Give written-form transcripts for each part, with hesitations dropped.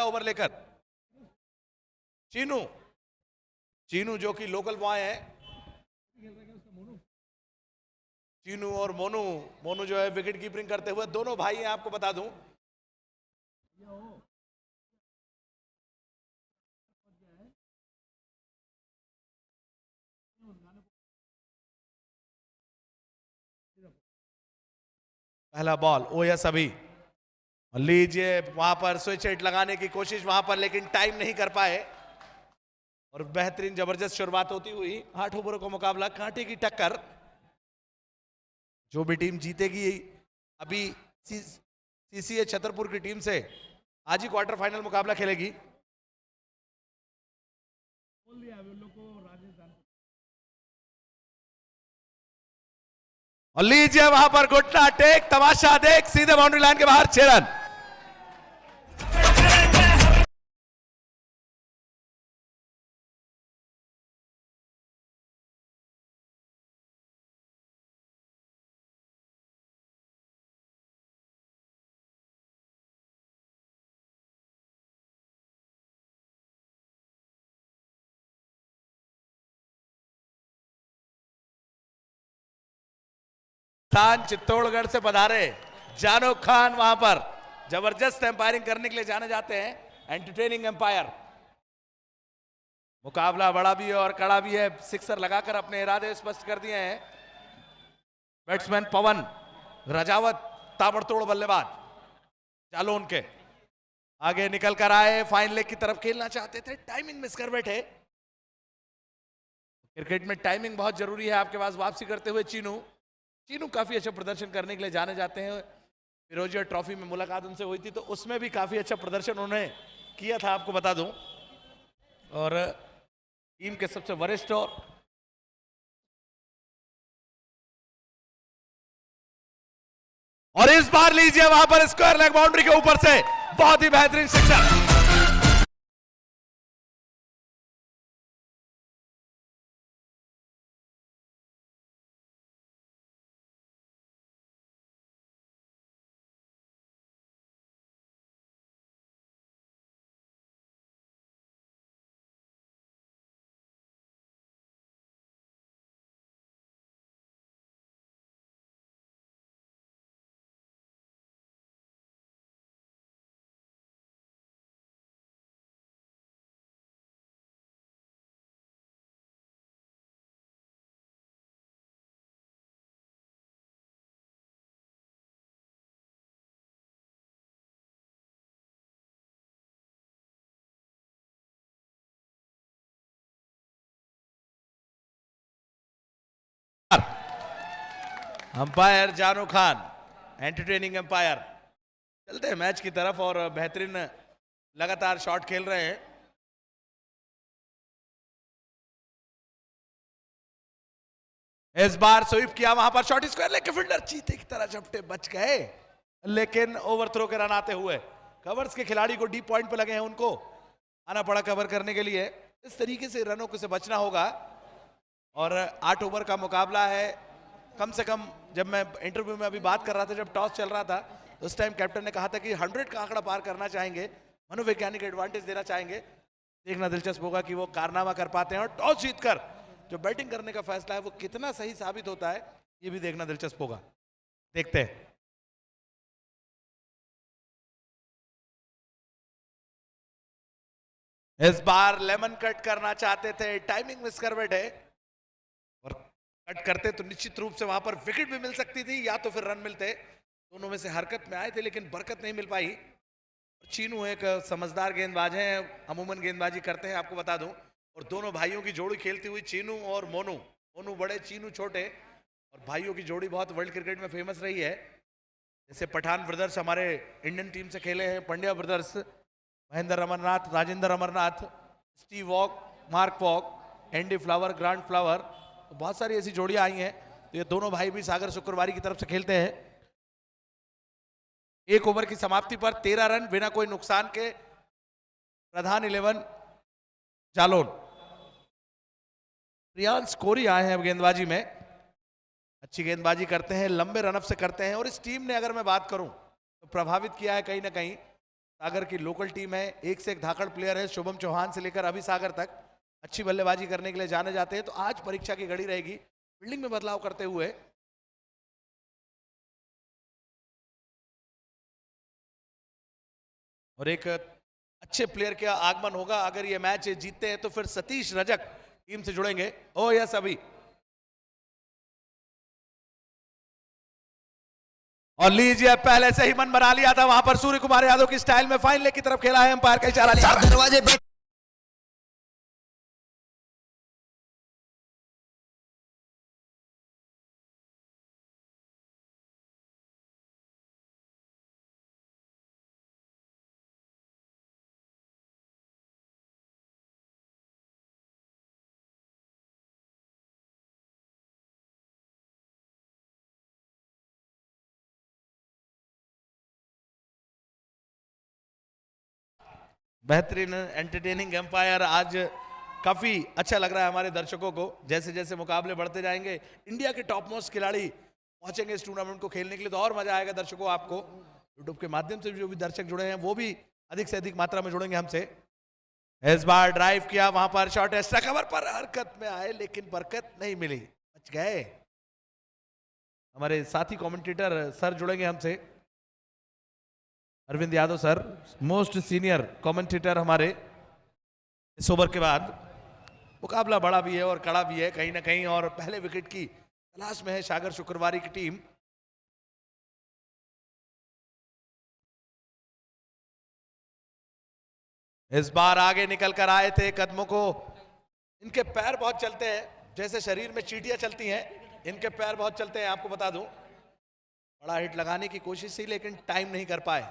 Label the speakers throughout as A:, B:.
A: Over लेकर चीनू, चीनू जो कि लोकल बॉय है, चीनू और मोनू, मोनू जो है विकेट कीपिंग करते हुए, दोनों भाई हैं आपको बता दूं। पहला बॉल ओएस अभी लीजिए, वहां पर स्विच हिट लगाने की कोशिश वहां पर, लेकिन टाइम नहीं कर पाए और बेहतरीन जबरदस्त शुरुआत होती हुई 8 ओवरों का मुकाबला, कांटे की टक्कर। जो भी टीम जीतेगी अभी सीसीए छतरपुर की टीम से आज ही क्वार्टर फाइनल मुकाबला खेलेगी। और लीजिए वहां पर घुटना टेक, तमाशा देख, सीधे बाउंड्री लाइन के बाहर 6 रन। चित्तौड़गढ़ से पधारे जानो खान वहां पर जबरदस्त एम्पायरिंग करने के लिए जाने जाते हैं, एंटरटेनिंग एम्पायर। मुकाबला बड़ा भी है और कड़ा भी है, सिक्सर लगाकर अपने इरादे स्पष्ट कर दिए हैं बैट्समैन पवन रजावत, ताबड़तोड़ बल्लेबाज जालोन के। आगे निकल कर आए, फाइन लेग की तरफ खेलना चाहते थे, टाइमिंग मिस कर बैठे। क्रिकेट में टाइमिंग बहुत जरूरी है। आपके पास वापसी करते हुए चीनू, चीनू काफी अच्छा प्रदर्शन करने के लिए जाने जाते हैं। फिरोजिया ट्रॉफी में मुलाकात उनसे हुई थी तो उसमें भी काफी अच्छा प्रदर्शन उन्होंने किया था, आपको बता दूं। और टीम के सबसे वरिष्ठ और इस बार लीजिए वहां पर स्क्वायर लेग बाउंड्री के ऊपर से बहुत ही बेहतरीन सिक्सर। अंपायर जानो खान, एंटरटेनिंग अंपायर। चलते हैं मैच की तरफ और बेहतरीन लगातार शॉट खेल रहे हैं। इस बार स्वीप किया, वहां पर शॉट स्क्वायर लेग, फील्डर चीते की तरह झपटे, बच गए, लेकिन ओवर थ्रो के रन आते हुए कवर्स के खिलाड़ी को डीप पॉइंट पे लगे हैं, उनको आना पड़ा कवर करने के लिए। इस तरीके से रनों को से बचना होगा और 8 ओवर का मुकाबला है। कम से कम जब मैं इंटरव्यू में अभी बात कर रहा था, जब टॉस चल रहा था, तो उस टाइम कैप्टन ने कहा था कि 100 का आंकड़ा पार करना चाहेंगे, मनोवैज्ञानिक एडवांटेज देना चाहेंगे। देखना दिलचस्प होगा कि वो कारनामा कर पाते हैं और टॉस जीतकर जो बैटिंग करने का फैसला है वो कितना सही साबित होता है, ये भी देखना दिलचस्प होगा। देखते हैं। इस बार लेमन कट करना चाहते थे, टाइमिंग मिस कर बैठे और कट करते तो निश्चित रूप से वहां पर विकेट भी मिल सकती थी या तो फिर रन मिलते। दोनों में से हरकत में आए थे लेकिन बरकत नहीं मिल पाई। चीनू एक समझदार गेंदबाज हैं, अमूमन गेंदबाजी करते हैं, आपको बता दूं। और दोनों भाइयों की जोड़ी खेलती हुई चीनू और मोनू, मोनू बड़े चीनू छोटे, और भाइयों की जोड़ी बहुत वर्ल्ड क्रिकेट में फेमस रही है। जैसे पठान ब्रदर्स हमारे इंडियन टीम से खेले हैं, Pandya brothers, Mahendra Amarnath, Rajendra Amarnath, Steve Waugh, Mark Waugh, Andy Flower, Grant Flower, तो बहुत सारी ऐसी जोड़ियां आई हैं। तो ये दोनों भाई भी सागर शुक्रवारी की तरफ से खेलते हैं। 1 ओवर की समाप्ति पर 13 रन बिना कोई नुकसान के प्रधान 11 जालोन। प्रियांश कोरी आए हैं अब गेंदबाजी में, अच्छी गेंदबाजी करते हैं, लंबे रनअप से करते हैं। और इस टीम ने अगर मैं बात करूं तो प्रभावित किया है कहीं ना कहीं सागर की लोकल टीम है, एक से एक धाकड़ प्लेयर है, शुभम चौहान से लेकर अभी सागर तक अच्छी बल्लेबाजी करने के लिए जाने जाते हैं। तो आज परीक्षा की घड़ी रहेगी फील्डिंग में बदलाव करते हुए। और एक अच्छे प्लेयर का आगमन होगा। अगर ये मैच जीतते हैं तो फिर सतीश रजक टीम से जुड़ेंगे। ओ यस, अभी और लीजिए पहले से ही मन बना लिया था वहां पर सूर्य कुमार यादव की स्टाइल में फाइन लेग की तरफ खेला है, अंपायर का इशारा। 4 दरवाजे पे बेहतरीन एंटरटेनिंग एम्पायर। आज काफी अच्छा लग रहा है हमारे दर्शकों को। जैसे जैसे मुकाबले बढ़ते जाएंगे, इंडिया के टॉप मोस्ट खिलाड़ी पहुंचेंगे इस टूर्नामेंट को खेलने के लिए, तो और मजा आएगा दर्शकों। आपको यूट्यूब के माध्यम से जो भी दर्शक जुड़े हैं वो भी अधिक से अधिक मात्रा में जुड़ेंगे हमसे। इस बार ड्राइव किया, वहां पर शॉट एक्स्ट्रा कवर पर हरकत में आए लेकिन बरकत नहीं मिली, बच गए। हमारे साथी कमेंटेटर सर जुड़ेंगे हमसे, Arvind Yadav sir, most senior commentator हमारे इस ओवर के बाद। मुकाबला बड़ा भी है और कड़ा भी है कहीं ना कहीं, और पहले विकेट की तलाश में है सागर शुक्रवारी की टीम। इस बार आगे निकल कर आए थे, कदमों को इनके पैर बहुत चलते हैं, जैसे शरीर में चींटियां चलती हैं, इनके पैर बहुत चलते हैं। आपको बता दूं, बड़ा हिट लगाने की कोशिश थी लेकिन टाइम नहीं कर पाए।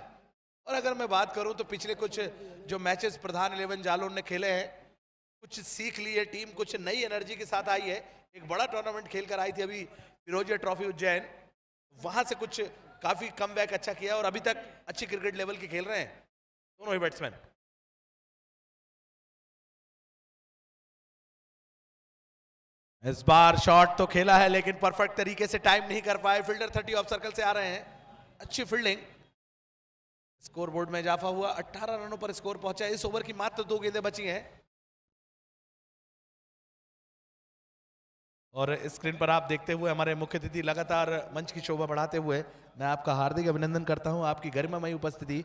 A: और अगर मैं बात करूं तो पिछले कुछ जो मैचेस प्रधान 11 जालोन ने खेले हैं, कुछ सीख ली है टीम, कुछ नई एनर्जी के साथ आई है। एक बड़ा टूर्नामेंट खेल कर आई थी अभी फिरोजिया ट्रॉफी उज्जैन, वहां से कुछ काफी कमबैक अच्छा किया और अभी तक अच्छी क्रिकेट लेवल की खेल रहे हैं दोनों ही बैट्समैन। इस बार शॉट तो खेला है लेकिन परफेक्ट तरीके से टाइम नहीं कर पाए। फील्डर 30 ऑफ सर्कल से आ रहे हैं, अच्छी फील्डिंग। स्कोर बोर्ड में इजाफा हुआ, 18 रनों पर स्कोर पहुंचा। इस ओवर की मात्र 2 गेंदें बची हैं। और स्क्रीन पर आप देखते हुए हमारे मुख्य अतिथि लगातार मंच की शोभा बढ़ाते हुए, मैं आपका हार्दिक अभिनंदन करता हूं। आपकी गरिमामयी उपस्थिति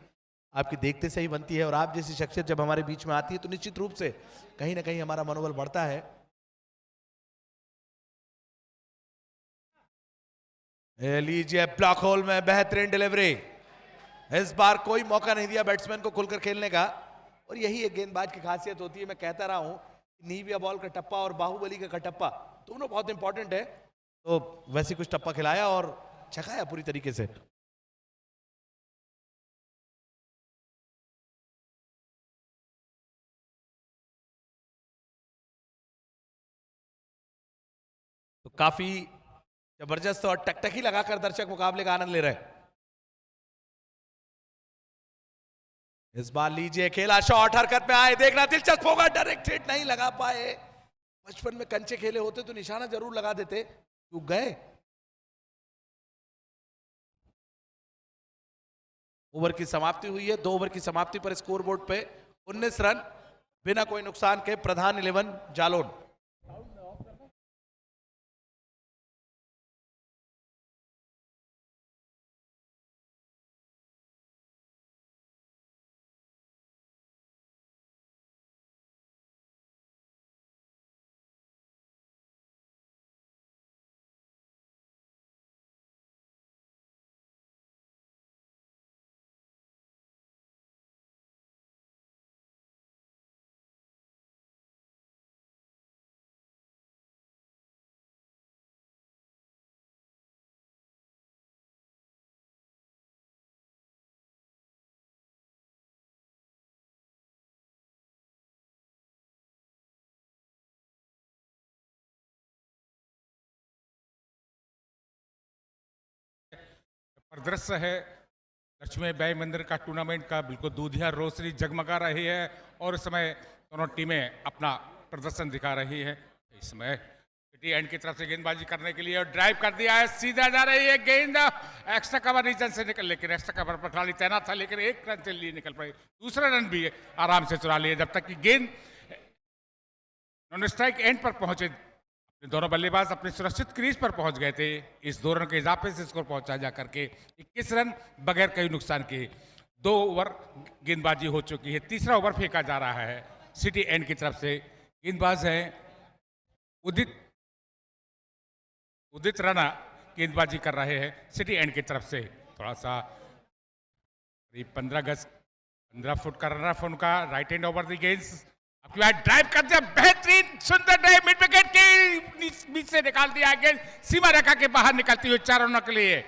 A: आपकी देखते से ही बनती है, और आप जैसी शख्सियत जब हमारे बीच में आती है तो निश्चित रूप से कहीं ना कहीं हमारा मनोबल बढ़ता है। लीजिए ब्लॉक होल में बेहतरीन डिलीवरी। इस बार कोई मौका नहीं दिया बैट्समैन को खुलकर खेलने का, और यही एक गेंदबाज की खासियत होती है। मैं कहता रहा हूं, नीविया बॉल का टप्पा और बाहुबली का टप्पा दोनों बहुत इंपॉर्टेंट है। तो वैसे कुछ टप्पा खिलाया और छकाया पूरी तरीके से। तो काफी जबरदस्त और टकटकी लगाकर दर्शक मुकाबले का आनंद ले रहे हैं। इस बार लीजिए खेला शॉट, हरकत में आए, देखना दिलचस्प होगा। डायरेक्ट हिट नहीं लगा पाए। बचपन में कंचे खेले होते तो निशाना जरूर लगा देते, चूक गए। ओवर की समाप्ति हुई है। 2 ओवर की समाप्ति पर स्कोर बोर्ड पे 19 रन बिना कोई नुकसान के प्रधान 11 जालोन।
B: परिदृश्य है लक्ष्मी बाई मंदिर का टूर्नामेंट का, बिल्कुल दूधिया रोशनी जगमगा रही है और इस समय दोनों टीमें अपना प्रदर्शन दिखा रही है। इस समय एंड की तरफ से गेंदबाजी करने के लिए और ड्राइव कर दिया है, सीधा जा रही है गेंद, एक्स्ट्रा कवर रीजन से निकल, लेकिन एक्स्ट्रा कवर पर खिलाड़ी तैनात था, लेकिन एक रन के लिए निकल पड़े, दूसरा रन भी आराम से चुरा लिए जब तक कि गेंद नॉन स्ट्राइक एंड पर पहुंचे। दोनों बल्लेबाज अपने सुरक्षित क्रीज पर पहुंच गए थे। इस 2 रन के इजाफे से स्कोर पहुंचा जा करके 21 रन बगैर कई नुकसान के। 2 ओवर गेंदबाजी हो चुकी है, तीसरा ओवर फेंका जा रहा है सिटी एंड की तरफ से। गेंदबाज है उदित राणा गेंदबाजी कर रहे हैं सिटी एंड की तरफ से। थोड़ा सा करीब 15 फुट का रन ऑफ उनका, राइट हैंड ओवर दी गेंद, आपकी बात ड्राइव कर दिया, बेहतरीन सुंदर ड्राइव, मिड विकेट के बीच से निकाल दिया गेंद, सीमा रेखा के बाहर निकलती हुई 4 रनों के लिए।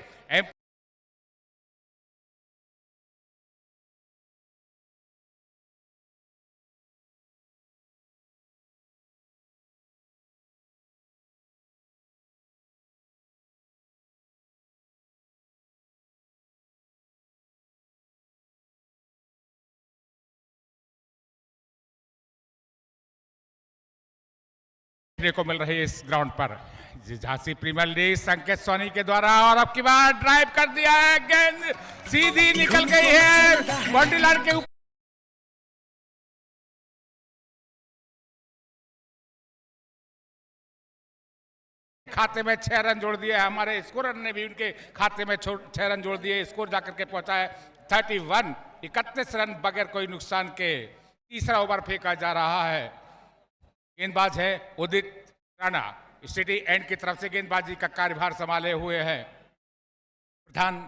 B: को मिल रही है इस ग्राउंड पर झांसी प्रीमियर लीग संकेत सोनी के द्वारा, और अब की बार ड्राइव कर दिया है, गेंद सीधी निकल गई है बाउंड्री लाइन के ऊपर। खाते में 6 रन जोड़ दिए, हमारे स्कोरर ने भी उनके खाते में 6 रन जोड़ दिए, स्कोर जाकर के पहुंचा है 31 रन बगैर कोई नुकसान के। तीसरा ओवर फेंका जा रहा है, गेंदबाज है उदित राणा, सिटी एंड की तरफ से गेंदबाजी का कार्यभार संभाले हुए हैं प्रधान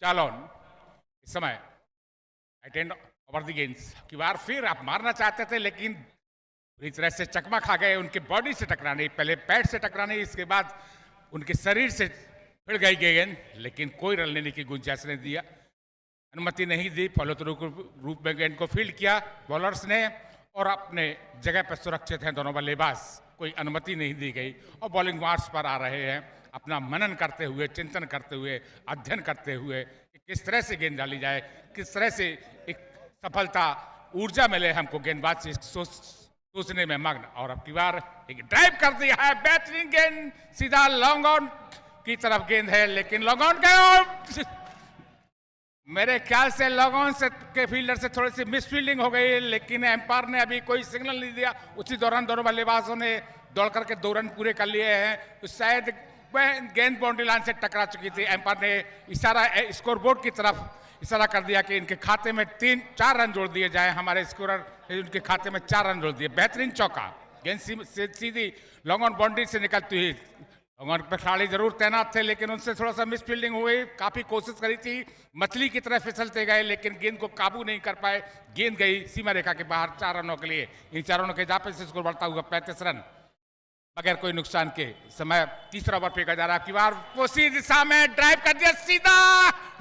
B: चालोन। इस समय राइट हैंड ओवर दी गेंद की बार फिर आप मारना चाहते थे, लेकिन पूरी तरह से चकमा खा गए, उनके बॉडी से टकराने, पहले पैड से टकराने, इसके बाद उनके शरीर से फिर गई गेंद, लेकिन कोई रन लेने की गुंजाइश नहीं दिया, अनुमति नहीं दी। फॉलो रूप में गेंद को फील्ड किया बॉलर्स ने और अपने जगह पर सुरक्षित हैं दोनों बल्लेबाज, कोई अनुमति नहीं दी गई और बॉलिंग मार्च पर आ रहे हैं, अपना मनन करते हुए, चिंतन करते हुए, अध्ययन करते हुए कि किस तरह से गेंद डाली जाए, किस तरह से एक सफलता ऊर्जा मिले हमको गेंदबाज से सोचने में मग्न। और अब की बार एक ड्राइव कर दिया है, बेहतरीन गेंद, सीधा लॉन्ग ऑन की तरफ गेंद है, लेकिन लॉन्ग ऑन के मेरे ख्याल से लॉन्ग ऑन से के फील्डर से थोड़ी सी मिस फील्डिंग हो गई, लेकिन एम्पायर ने अभी कोई सिग्नल नहीं दिया। उसी दौरान दोनों बल्लेबाजों ने दौड़ करके 2 रन पूरे कर लिए हैं, तो शायद गेंद बाउंड्री लाइन से टकरा चुकी थी। एम्पायर ने इशारा स्कोरबोर्ड की तरफ इशारा कर दिया कि इनके खाते में 4 रन जोड़ दिए जाए। हमारे स्कोरर उनके खाते में 4 रन जोड़ दिए, बेहतरीन चौका, गेंद सीधी लॉन्ग ऑन बाउंड्री से निकलती हुई। लॉन्ग ऑन पर खिलाड़ी जरूर तैनात थे, लेकिन उनसे थोड़ा सा मिस फील्डिंग हुई, काफी कोशिश करी थी, मछली की तरह फिसलते गए, लेकिन गेंद को काबू नहीं कर पाए, गेंद गई सीमा रेखा के बाहर 4 रनों के लिए। इन 4 रनों के जापे से स्कोर बढ़ता हुआ 35 रन बगैर कोई नुकसान के। समय तीसरा ओवर फेंका जा रहा है, की बार उसी दिशा में ड्राइव कर दिया, सीधा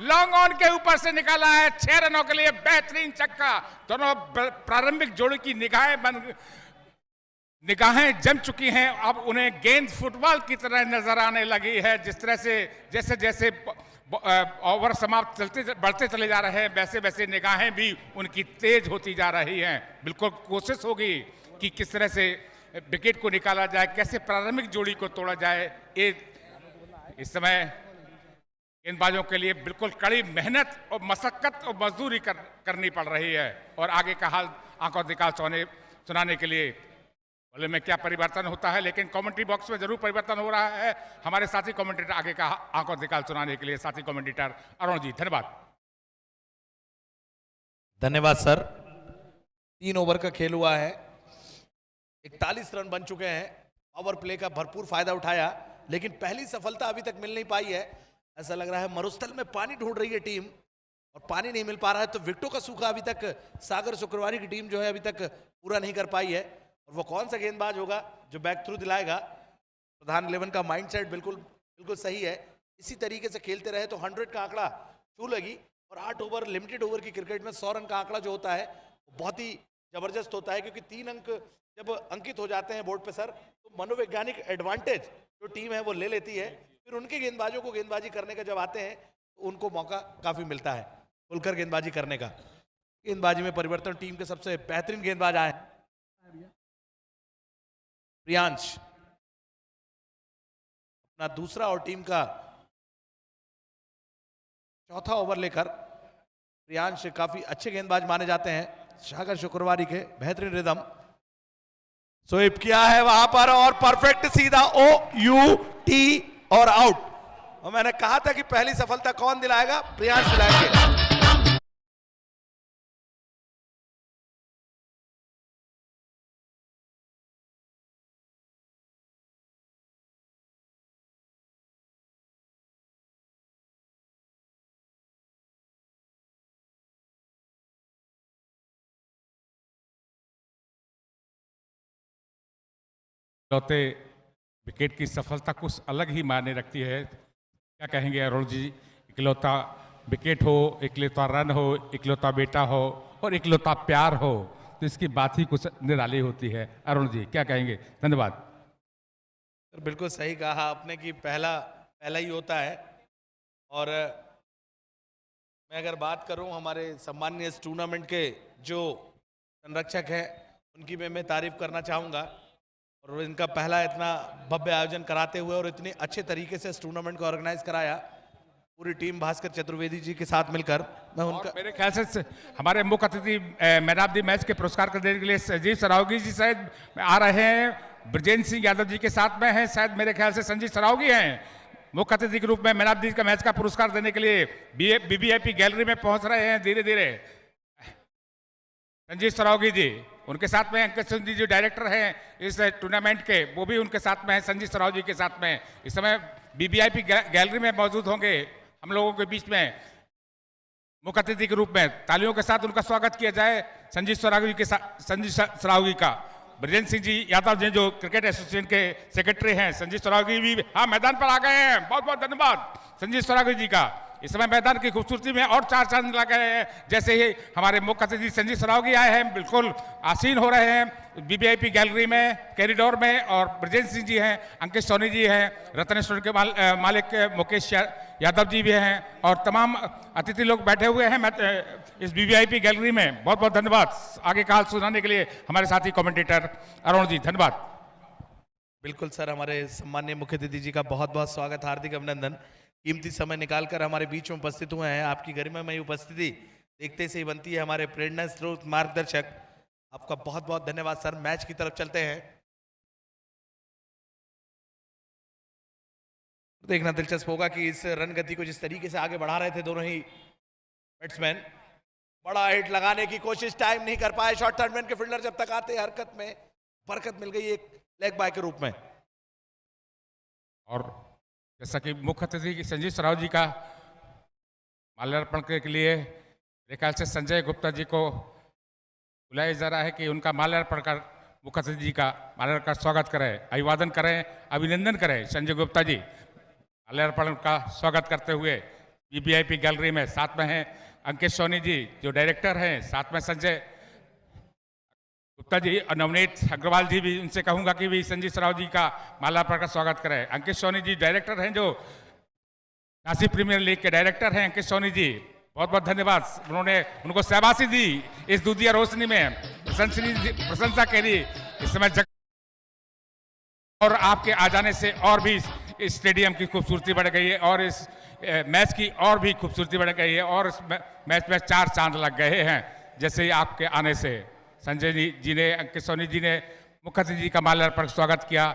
B: लॉन्ग ऑन के ऊपर से निकाला है 6 रनों के लिए, बेहतरीन छक्का। दोनों प्रारंभिक जोड़ी की निगाहें जम चुकी हैं, अब उन्हें गेंद फुटबॉल की तरह नजर आने लगी है। जिस तरह से जैसे जैसे ओवर समाप्त बढ़ते चले जा रहे हैं, वैसे वैसे निगाहें भी उनकी तेज होती जा रही हैं। बिल्कुल कोशिश होगी कि किस तरह से विकेट को निकाला जाए, कैसे प्रारंभिक जोड़ी को तोड़ा जाए। इस समय गेंदबाजों के लिए बिल्कुल कड़ी मेहनत और मशक्कत और मजदूरी करनी पड़ रही है, और आगे का हाल आंखों दिखाल सुनाने के लिए बोले में क्या परिवर्तन होता है, लेकिन कमेंट्री बॉक्स में जरूर परिवर्तन हो रहा है। हमारे साथी कमेंटेटर आगे का आंखों दिखाल सुनाने के लिए साथी कमेंटेटर अरुण जी, धन्यवाद।
A: धन्यवाद सर। 3 ओवर का खेल हुआ है, 41 रन बन चुके हैं, पावर प्ले का भरपूर फायदा उठाया, लेकिन पहली सफलता अभी तक मिल नहीं पाई है। ऐसा लग रहा है मरुस्थल में पानी ढूंढ रही है टीम, और पानी नहीं मिल पा रहा है, तो विकेटों का सूखा अभी तक सागर शुक्रवारी की टीम जो है अभी तक पूरा नहीं कर पाई है। और वो कौन सा गेंदबाज होगा जो बैक थ्रू दिलाएगा। प्रधान 11 का माइंडसेट बिल्कुल सही है, इसी तरीके से खेलते रहे तो 100 का आंकड़ा छू लेगी। और 8 ओवर लिमिटेड ओवर की क्रिकेट में 100 रन का आंकड़ा जो होता है वो बहुत ही जबरदस्त होता है, क्योंकि 3 अंक जब अंकित हो जाते हैं बोर्ड पे सर, तो मनोवैज्ञानिक एडवांटेज जो टीम है वो ले लेती है। फिर उनके गेंदबाजों को गेंदबाजी करने का जब आते हैं तो उनको मौका काफी मिलता है खुलकर गेंदबाजी करने का। गेंदबाजी में परिवर्तन, टीम के सबसे बेहतरीन गेंदबाज आए प्रियांश, अपना दूसरा और टीम का चौथा ओवर लेकर प्रियांश काफी अच्छे गेंदबाज माने जाते हैं शागर शुक्रवारी के, बेहतरीन रिदम स्वीप किया है वहां पर और परफेक्ट सीधा OUT और आउट। और मैंने कहा था कि पहली सफलता कौन दिलाएगा, प्रियांश दिलाएंगे।
B: लौते विकेट की सफलता कुछ अलग ही मायने रखती है। क्या कहेंगे अरुण जी? इकलौता विकेट हो, इकलौता रन हो, इकलौता बेटा हो और इकलौता प्यार हो, तो इसकी बात ही कुछ निराली होती है। अरुण जी क्या कहेंगे? धन्यवाद।
A: सर बिल्कुल सही कहा आपने कि पहला ही होता है। और मैं अगर बात करूं हमारे सम्माननीय इस टूर्नामेंट के जो संरक्षक हैं उनकी मैं तारीफ करना चाहूँगा। और इनका पहला इतना भव्य आयोजन कराते हुए और इतने अच्छे तरीके से इस टूर्नामेंट को ऑर्गेनाइज कराया पूरी टीम भास्कर चतुर्वेदी जी के साथ मिलकर। मैं उनका
B: मेरे ख्याल से हमारे मुख्य अतिथि मैन ऑफ द मैच के पुरस्कार को देने के लिए संजीव सरावगी जी शायद आ रहे हैं, ब्रजेंद्र सिंह यादव जी के साथ में हैं, शायद मेरे ख्याल से संजीव सरावगी हैं मुख्य अतिथि के रूप में मैन ऑफ द मैच का पुरस्कार देने के लिए BBIP गैलरी में पहुंच रहे हैं धीरे धीरे। संजीव सरावगी जी, उनके साथ में अंकित सिंह जी जो डायरेक्टर हैं इस टूर्नामेंट के, वो भी उनके साथ में हैं संजीव सरावगी के साथ में। इस समय BBIP गैलरी में मौजूद होंगे हम लोगों के बीच में मुख्य अतिथि के रूप में। तालियों के साथ उनका स्वागत किया जाए संजीव सरावगी के साथ, संजीव सरावगी का। ब्रजेंद्र सिंह जी यादव जी जो क्रिकेट एसोसिएशन के सेक्रेटरी हैं, संजीव सरावगी भी हाँ मैदान पर आ गए हैं। बहुत बहुत धन्यवाद संजीव सरावगी जी का। इस समय मैदान की खूबसूरती में और चार चांद लग गए हैं। जैसे ही हमारे मुख्य अतिथि संजीव सरावगी आए हैं बिल्कुल आसीन हो रहे हैं BBIP गैलरी में, कॉरिडोर में। और ब्रजेंद्र सिंह जी हैं, अंकित सोनी जी हैं, रत्नेश्वर के मालिक मुकेश यादव जी भी हैं और तमाम अतिथि लोग बैठे हुए हैं इस BBIP गैलरी में। बहुत बहुत धन्यवाद आगे का हाल सुनाने के लिए हमारे साथी कमेंटेटर अरुण जी, धन्यवाद।
A: बिल्कुल सर, हमारे सम्माननीय मुख्य अतिथि जी का बहुत बहुत स्वागत, हार्दिक अभिनंदन। कीमती समय निकालकर हमारे बीच में उपस्थित हुए हैं। आपकी गरिमामयी उपस्थिति देखते से ही बनती है हमारे प्रेरणा स्रोत मार्गदर्शक। आपका बहुत बहुत धन्यवाद सर। मैच की तरफ चलते हैं। देखना दिलचस्प होगा कि इस रन गति को जिस तरीके से आगे बढ़ा रहे थे दोनों ही बैट्समैन, बड़ा हिट लगाने की कोशिश, टाइम नहीं कर पाए। शॉर्ट थर्ड मैन के फील्डर जब तक आते हरकत में बरकत मिल गई एक लेग बाय के रूप में।
B: और जैसा कि मुख्य अतिथि संजीव सराव जी का माल्यार्पण के लिए मेरे ख्याल से संजय गुप्ता जी को बुलाया जा रहा है कि उनका माल्यार्पण कर मुख्य अतिथि जी का माल्यार्पण का स्वागत करें, अभिवादन करें, अभिनंदन करें। संजय गुप्ता जी माल्यार्पण का स्वागत करते हुए BBIP गैलरी में साथ में हैं अंकित सोनी जी जो डायरेक्टर हैं, साथ में संजय गुप्ता जी और नवनीत अग्रवाल जी भी, उनसे कहूंगा कि भी संजीव सराव जी का माल्यार्पण का स्वागत करें। अंकित सोनी जी डायरेक्टर हैं जो झांसी प्रीमियर लीग के डायरेक्टर हैं। अंकित सोनी जी बहुत बहुत धन्यवाद, उन्होंने उनको शाबाशी दी इस दूधिया रोशनी में, प्रशंसा करी इस समय और आपके आ जाने से और भी इस स्टेडियम की खूबसूरती बढ़ गई है और इस मैच की और भी खूबसूरती बढ़ गई है और इस मैच में चार चांद लग गए हैं जैसे ही आपके आने से। संजय जी ने, अंकित सोनी जी ने मुख्य अतिथि का माल्यार्पण स्वागत किया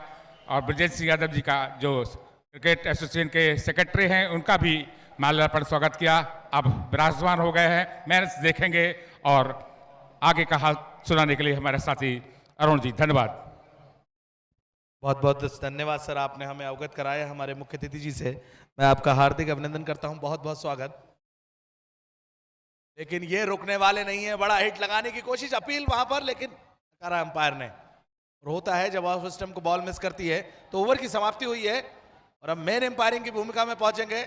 B: और ब्रजेंद्र सिंह यादव जी का जो क्रिकेट एसोसिएशन के सेक्रेटरी हैं उनका भी माल्यार्पण स्वागत किया। अब विराजमान हो गए हैं, मैच देखेंगे और आगे का हाल सुनाने के लिए हमारे साथी अरुण जी, धन्यवाद।
A: बहुत बहुत धन्यवाद सर, आपने हमें अवगत कराया हमारे मुख्य अतिथि जी से। मैं आपका हार्दिक अभिनंदन करता हूं, बहुत बहुत स्वागत। लेकिन ये रुकने वाले नहीं है, बड़ा हिट लगाने की कोशिश, अपील वहां पर, लेकिन करा अंपायर ने। और होता है जब ऑफ स्टंप को बॉल मिस करती है तो ओवर की समाप्ति हुई है और अब मेन एम्पायरिंग की भूमिका में पहुंचेंगे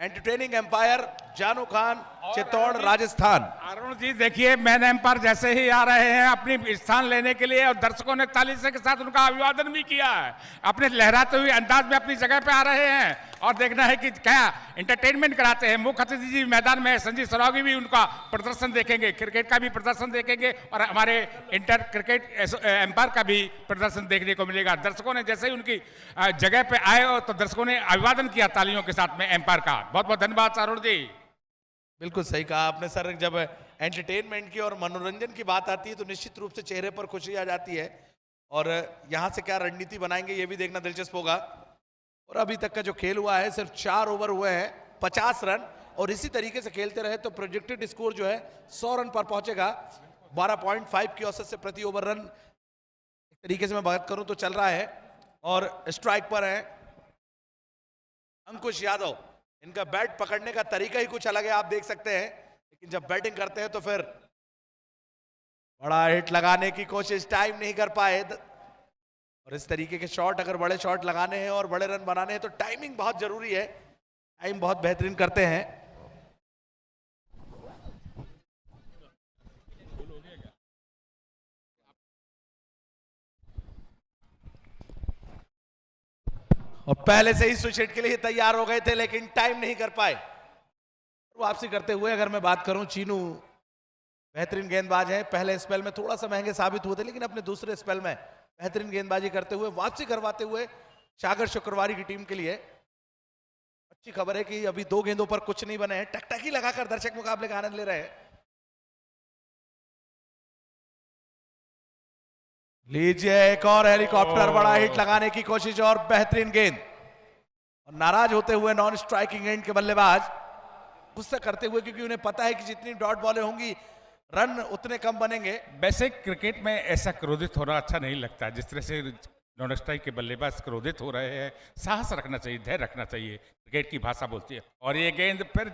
A: एंटरटेनिंग एम्पायर जानू खान, चित्तौड़, राजस्थान।
B: अरुण जी देखिए, मैन एम्पायर जैसे ही आ रहे हैं अपनी स्थान लेने के लिए और दर्शकों ने ताली के साथ उनका अभिवादन भी किया है, अपने लहराते हुए अंदाज में अपनी जगह पे आ रहे हैं और देखना है कि क्या एंटरटेनमेंट कराते हैं। मुख्य अतिथि जी मैदान में है, संजीव सरावगी भी उनका प्रदर्शन देखेंगे, क्रिकेट का भी प्रदर्शन देखेंगे और हमारे इंटर क्रिकेट एम्पायर का भी प्रदर्शन देखने को मिलेगा। दर्शकों ने जैसे ही उनकी जगह पे आए और तो दर्शकों ने अभिवादन किया तालियों के साथ में एम्पायर का। बहुत बहुत धन्यवाद अरुण जी।
A: बिल्कुल सही कहा आपने सर। जब एंटरटेनमेंट की और मनोरंजन की बात आती है तो निश्चित रूप से चेहरे पर खुशी आ जाती है और यहां से क्या रणनीति बनाएंगे ये भी देखना दिलचस्प होगा। और अभी तक का जो खेल हुआ है सिर्फ 4 ओवर हुए हैं, 50 रन, और इसी तरीके से खेलते रहे तो प्रोजेक्टेड स्कोर जो है 100 रन पर पहुंचेगा। 12.5 की औसत से प्रति ओवर रन एक तरीके से मैं बात करूं तो चल रहा है। और स्ट्राइक पर है अंकुश यादव। इनका बैट पकड़ने का तरीका ही कुछ अलग है, आप देख सकते हैं, लेकिन जब बैटिंग करते हैं तो फिर बड़ा हिट लगाने की कोशिश, टाइम नहीं कर पाए। और इस तरीके के शॉट, अगर बड़े शॉट लगाने हैं और बड़े रन बनाने हैं तो टाइमिंग बहुत जरूरी है। टाइम बहुत बेहतरीन करते हैं। और पहले से ही स्विच हिट के लिए तैयार हो गए थे लेकिन टाइम नहीं कर पाए। वापसी करते हुए अगर मैं बात करूं, चीनू बेहतरीन गेंदबाज है। पहले स्पेल में थोड़ा सा महंगे साबित हुए थे लेकिन अपने दूसरे स्पेल में बेहतरीन गेंदबाजी करते हुए वापसी करवाते हुए सागर शुक्रवारी की टीम के लिए अच्छी खबर है कि अभी 2 गेंदों पर कुछ नहीं बने हैं। टकटकी लगाकर दर्शक मुकाबले का आनंद ले रहे हैं। लीजिए एक और हेलीकॉप्टर, बड़ा हिट लगाने की कोशिश और बेहतरीन गेंद। और नाराज होते हुए नॉन स्ट्राइकिंग एंड के बल्लेबाज गुस्सा करते हुए, क्योंकि उन्हें पता है कि जितनी डॉट बॉलें होंगी रन उतने कम बनेंगे।
B: वैसे क्रिकेट में ऐसा क्रोधित होना अच्छा नहीं लगता, जिस तरह से नॉन स्ट्राइक के बल्लेबाज क्रोधित हो रहे हैं। साहस रखना चाहिए, धैर्य रखना चाहिए, क्रिकेट की भाषा बोलती है। और ये गेंद फिर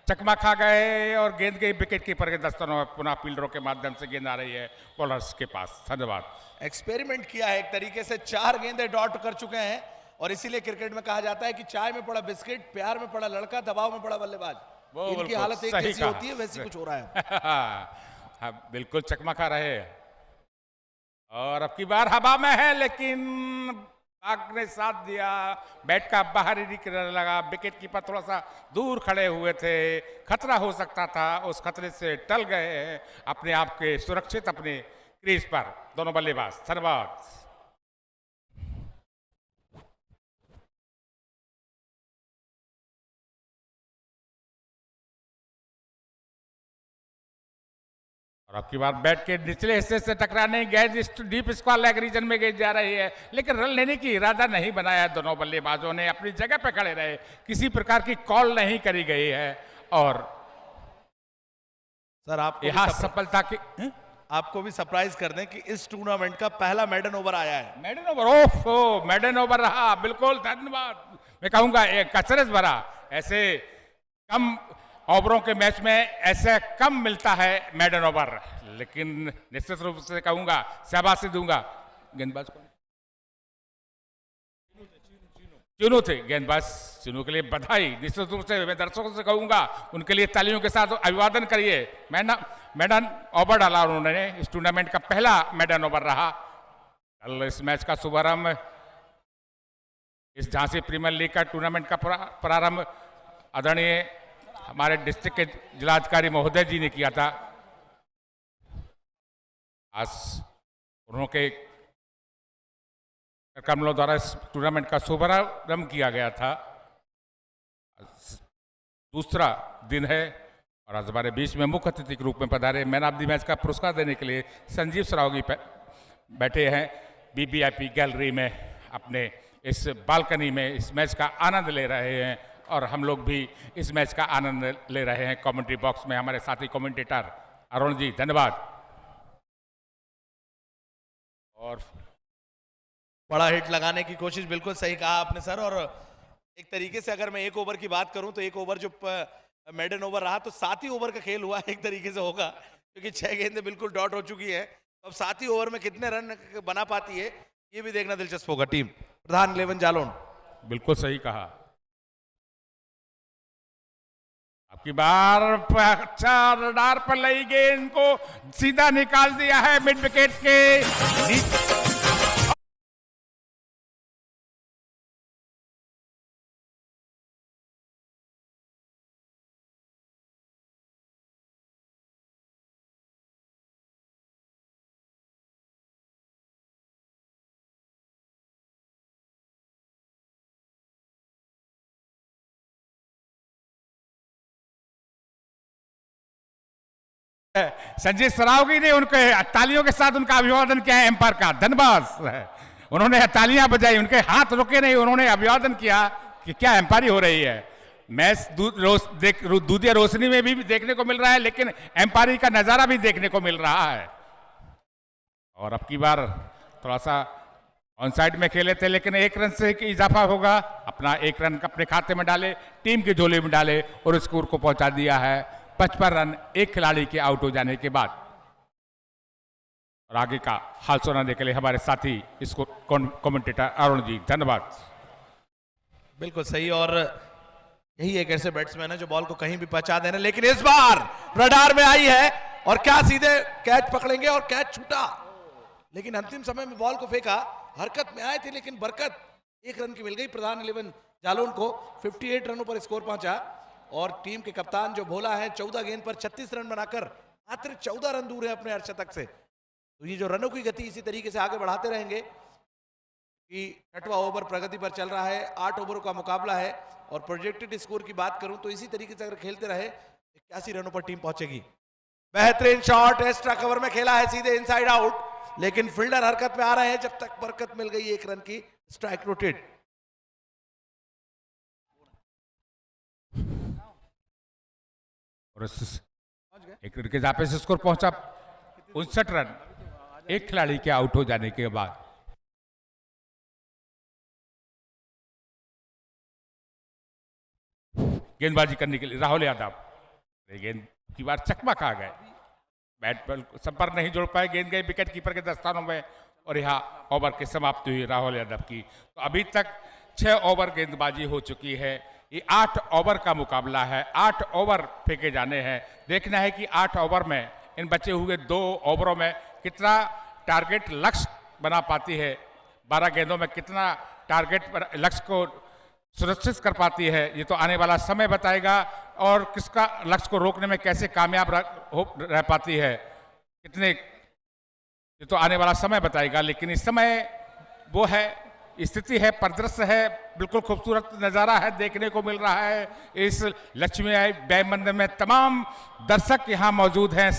B: चकमा खा गए और गेंद गई विकेट कीपर के दस्तों में। पुनः फील्डरों के माध्यम से गेंद आ रही है बॉलर्स के पास। धन्यवाद।
A: एक्सपेरिमेंट किया है एक तरीके से, 4 गेंदें डॉट कर चुके हैं। और इसीलिए क्रिकेट में कहा जाता है कि चाय में पड़ा बिस्किट, प्यार में पड़ा लड़का, दबाव में पड़ा बल्लेबाज। इनकी हालत एक जैसी होती है, वैसी कुछ हो रहा है।
B: हाँ, बिल्कुल चकमा खा रहे हैं। और अब की बार हवा में है लेकिन भाग ने साथ दिया, बैट का बाहर ही निकलने लगा। विकेट कीपर थोड़ा सा दूर खड़े हुए थे, खतरा हो सकता था, उस खतरे से टल गए हैं अपने आप के सुरक्षित अपने क्रीज पर दोनों बल्लेबाज। धन्यवाद। और अब की बार बैट के निचले हिस्से से टकराने गेंद डीप स्क्वायर लेग रीजन में गेंद जा रही है, लेकिन रन लेने की इरादा नहीं बनाया है। दोनों बल्लेबाजों ने अपनी जगह पर खड़े रहे, किसी प्रकार की कॉल नहीं करी गई है। और
A: सर आपको भी सरप्राइज कर दें कि इस टूर्नामेंट का पहला मेडन ओवर आया है।
B: मेडन ओवर, ओफ मेडन ओवर रहा, बिल्कुल धन्यवाद। मैं कहूंगा एक अचरज भरा, ऐसे कम ओवरों के मैच में ऐसे कम मिलता है मेडन ओवर, लेकिन निश्चित रूप से कहूंगा शाबाशी दूंगा। गेंदबाज कौन? चीनू थे गेंदबाज। चीनू के लिए बधाई। निश्चित रूप से मैं दर्शकों से कहूंगा उनके लिए तालियों के साथ अभिवादन करिए। मेडन ओवर डाला उन्होंने, इस टूर्नामेंट का पहला मेडन ओवर रहा। कल इस मैच का शुभारंभ, इस झांसी प्रीमियर लीग का टूर्नामेंट का प्रारंभ आदरणीय हमारे डिस्ट्रिक्ट के जिलाधिकारी महोदय जी ने किया था। आज उन्होंने कमलों द्वारा इस टूर्नामेंट का शुभारंभ किया गया था। दूसरा दिन है और आज हमारे बीच में मुख्य अतिथि के रूप में पधारे मैन ऑफ द मैच का पुरस्कार देने के लिए संजीव सरावगी बैठे हैं BBIP गैलरी में, अपने इस बालकनी में इस मैच का आनंद ले रहे हैं। और हम लोग भी इस मैच का आनंद ले रहे हैं कमेंट्री बॉक्स में। हमारे साथी कमेंटेटर अरुण जी, धन्यवाद। और
A: बड़ा हिट लगाने की कोशिश, बिल्कुल सही कहा आपने सर। और एक तरीके से अगर मैं 1 ओवर की बात करूं तो 1 ओवर जो मेडन ओवर रहा तो 7 ही ओवर का खेल हुआ एक तरीके से होगा, क्योंकि 6 गेंदें बिल्कुल डॉट हो चुकी है। अब 7 ही ओवर में कितने रन बना पाती है ये भी देखना दिलचस्प होगा। टीम प्रधान 11 जालोन,
B: बिल्कुल सही कहा। आपकी बार रडार पर लगी गेंद को सीधा निकाल दिया है मिड विकेट के संजीव सरावगी ने उनके तालियों के साथ उनका अभिवादन किया है एम्पायर का, धन्यवाद। उन्होंने तालियां बजाई, उनके हाथ रुके नहीं, उन्होंने अभिवादन किया कि क्या एम्पायरी हो रही है। मैच दूधिया रोशनी में भी देखने को मिल रहा है, लेकिन एम्पायरी का नजारा भी देखने को मिल रहा है। और अब की बार थोड़ा सा ऑन साइड में खेले थे, लेकिन एक रन से इजाफा होगा, अपना एक रन अपने खाते में डाले, टीम की झोली में डाले और स्कोर को पहुंचा दिया है 55 रन एक खिलाड़ी के आउट हो जाने के बाद। और आगे का हाल सुनाने के लिए हमारे साथी इसको कमेंटेटर अरुण जी, धन्यवाद।
A: बिल्कुल सही, और यही एक ऐसे बैट्समैन है जो बॉल को कहीं भी पहुंचा देना, लेकिन इस बार रडार में आई है और क्या सीधे कैच पकड़ेंगे और कैच छूटा, लेकिन अंतिम समय में बॉल को फेंका, हरकत में आए थे, लेकिन बरकत एक रन की मिल गई प्रधान 11 जालौन को। 58 रनों पर स्कोर पहुंचा और टीम के कप्तान जो भोला है 14 गेंद पर 36 रन बनाकर मात्र 14 रन दूर है अपने अर्धशतक से। तो ये जो रनों की गति इसी तरीके से आगे बढ़ाते रहेंगे कि 6वां ओवर प्रगति पर चल रहा है, 8 ओवरों का मुकाबला है और प्रोजेक्टेड स्कोर की बात करूं तो इसी तरीके से अगर खेलते रहे 81 रनों पर टीम पहुंचेगी। बेहतरीन शॉट एक्स्ट्रा कवर में खेला है, सीधे इनसाइड आउट, लेकिन फील्डर हरकत में आ रहे हैं जब तक बरकत मिल गई एक रन की, स्ट्राइक रोटेड।
B: और एक रन के इजाफे से स्कोर पहुंचा 59 रन एक खिलाड़ी के आउट हो जाने के बाद। गेंदबाजी करने के लिए राहुल यादव, गेंद की बार चकमा खा गए, बैट पर संपर्क नहीं जोड़ पाए, गेंद गई विकेट कीपर के दस्तानों में और यहाँ ओवर की समाप्ति हुई राहुल यादव की। तो अभी तक 6 ओवर गेंदबाजी हो चुकी है, ये 8 ओवर का मुकाबला है, 8 ओवर फेंके जाने हैं। देखना है कि 8 ओवर में इन बचे हुए 2 ओवरों में कितना टारगेट लक्ष्य बना पाती है, 12 गेंदों में कितना टारगेट पर लक्ष्य को सुरक्षित कर पाती है, ये तो आने वाला समय बताएगा। और किसका लक्ष्य को रोकने में कैसे कामयाब रह पाती है, कितने, ये तो आने वाला समय बताएगा। लेकिन इस समय वो है, स्थिति है, परिदृश्य है, बिल्कुल खूबसूरत नज़ारा है, देखने को मिल रहा है। इस लक्ष्मी बैग मंदिर में तमाम दर्शक यहाँ मौजूद हैं,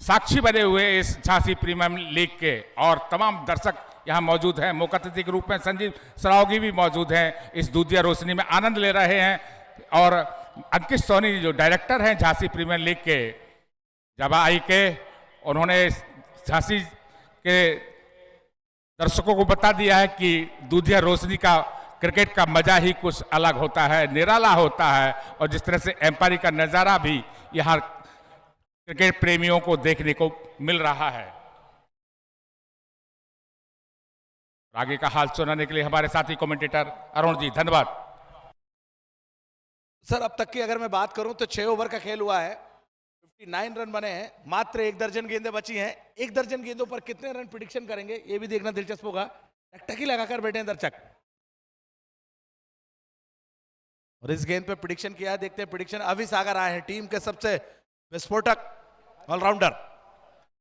B: साक्षी बने हुए इस झांसी प्रीमियर लीग के, और तमाम दर्शक यहाँ मौजूद हैं। मुख्य अतिथि के रूप में संजीव सरावगी भी मौजूद हैं, इस दूधिया रोशनी में आनंद ले रहे हैं। और अंकित सोनी जो डायरेक्टर हैं झांसी प्रीमियर लीग के, जब आई के उन्होंने झांसी के दर्शकों को बता दिया है कि दूधिया रोशनी का क्रिकेट का मजा ही कुछ अलग होता है, निराला होता है, और जिस तरह से एम्पायरी का नज़ारा भी यहाँ क्रिकेट प्रेमियों को देखने को मिल रहा है। आगे का हाल सुनाने के लिए हमारे साथी कमेंटेटर अरुण जी, धन्यवाद।
A: सर अब तक की अगर मैं बात करूं तो 6 ओवर का खेल हुआ है, 59 रन बने हैं, मात्र 1 दर्जन गेंदें बची हैं। 1 दर्जन गेंदों पर कितने रन प्रिडिक्शन करेंगे ये भी देखना दिलचस्प होगा। टकटकी लगाकर बैठे हैं दर्शक और इस गेंद पे प्रिडिक्शन किया है, देखते हैं प्रिडिक्शन। अभी सागर आए हैं, टीम के सबसे विस्फोटक ऑलराउंडर,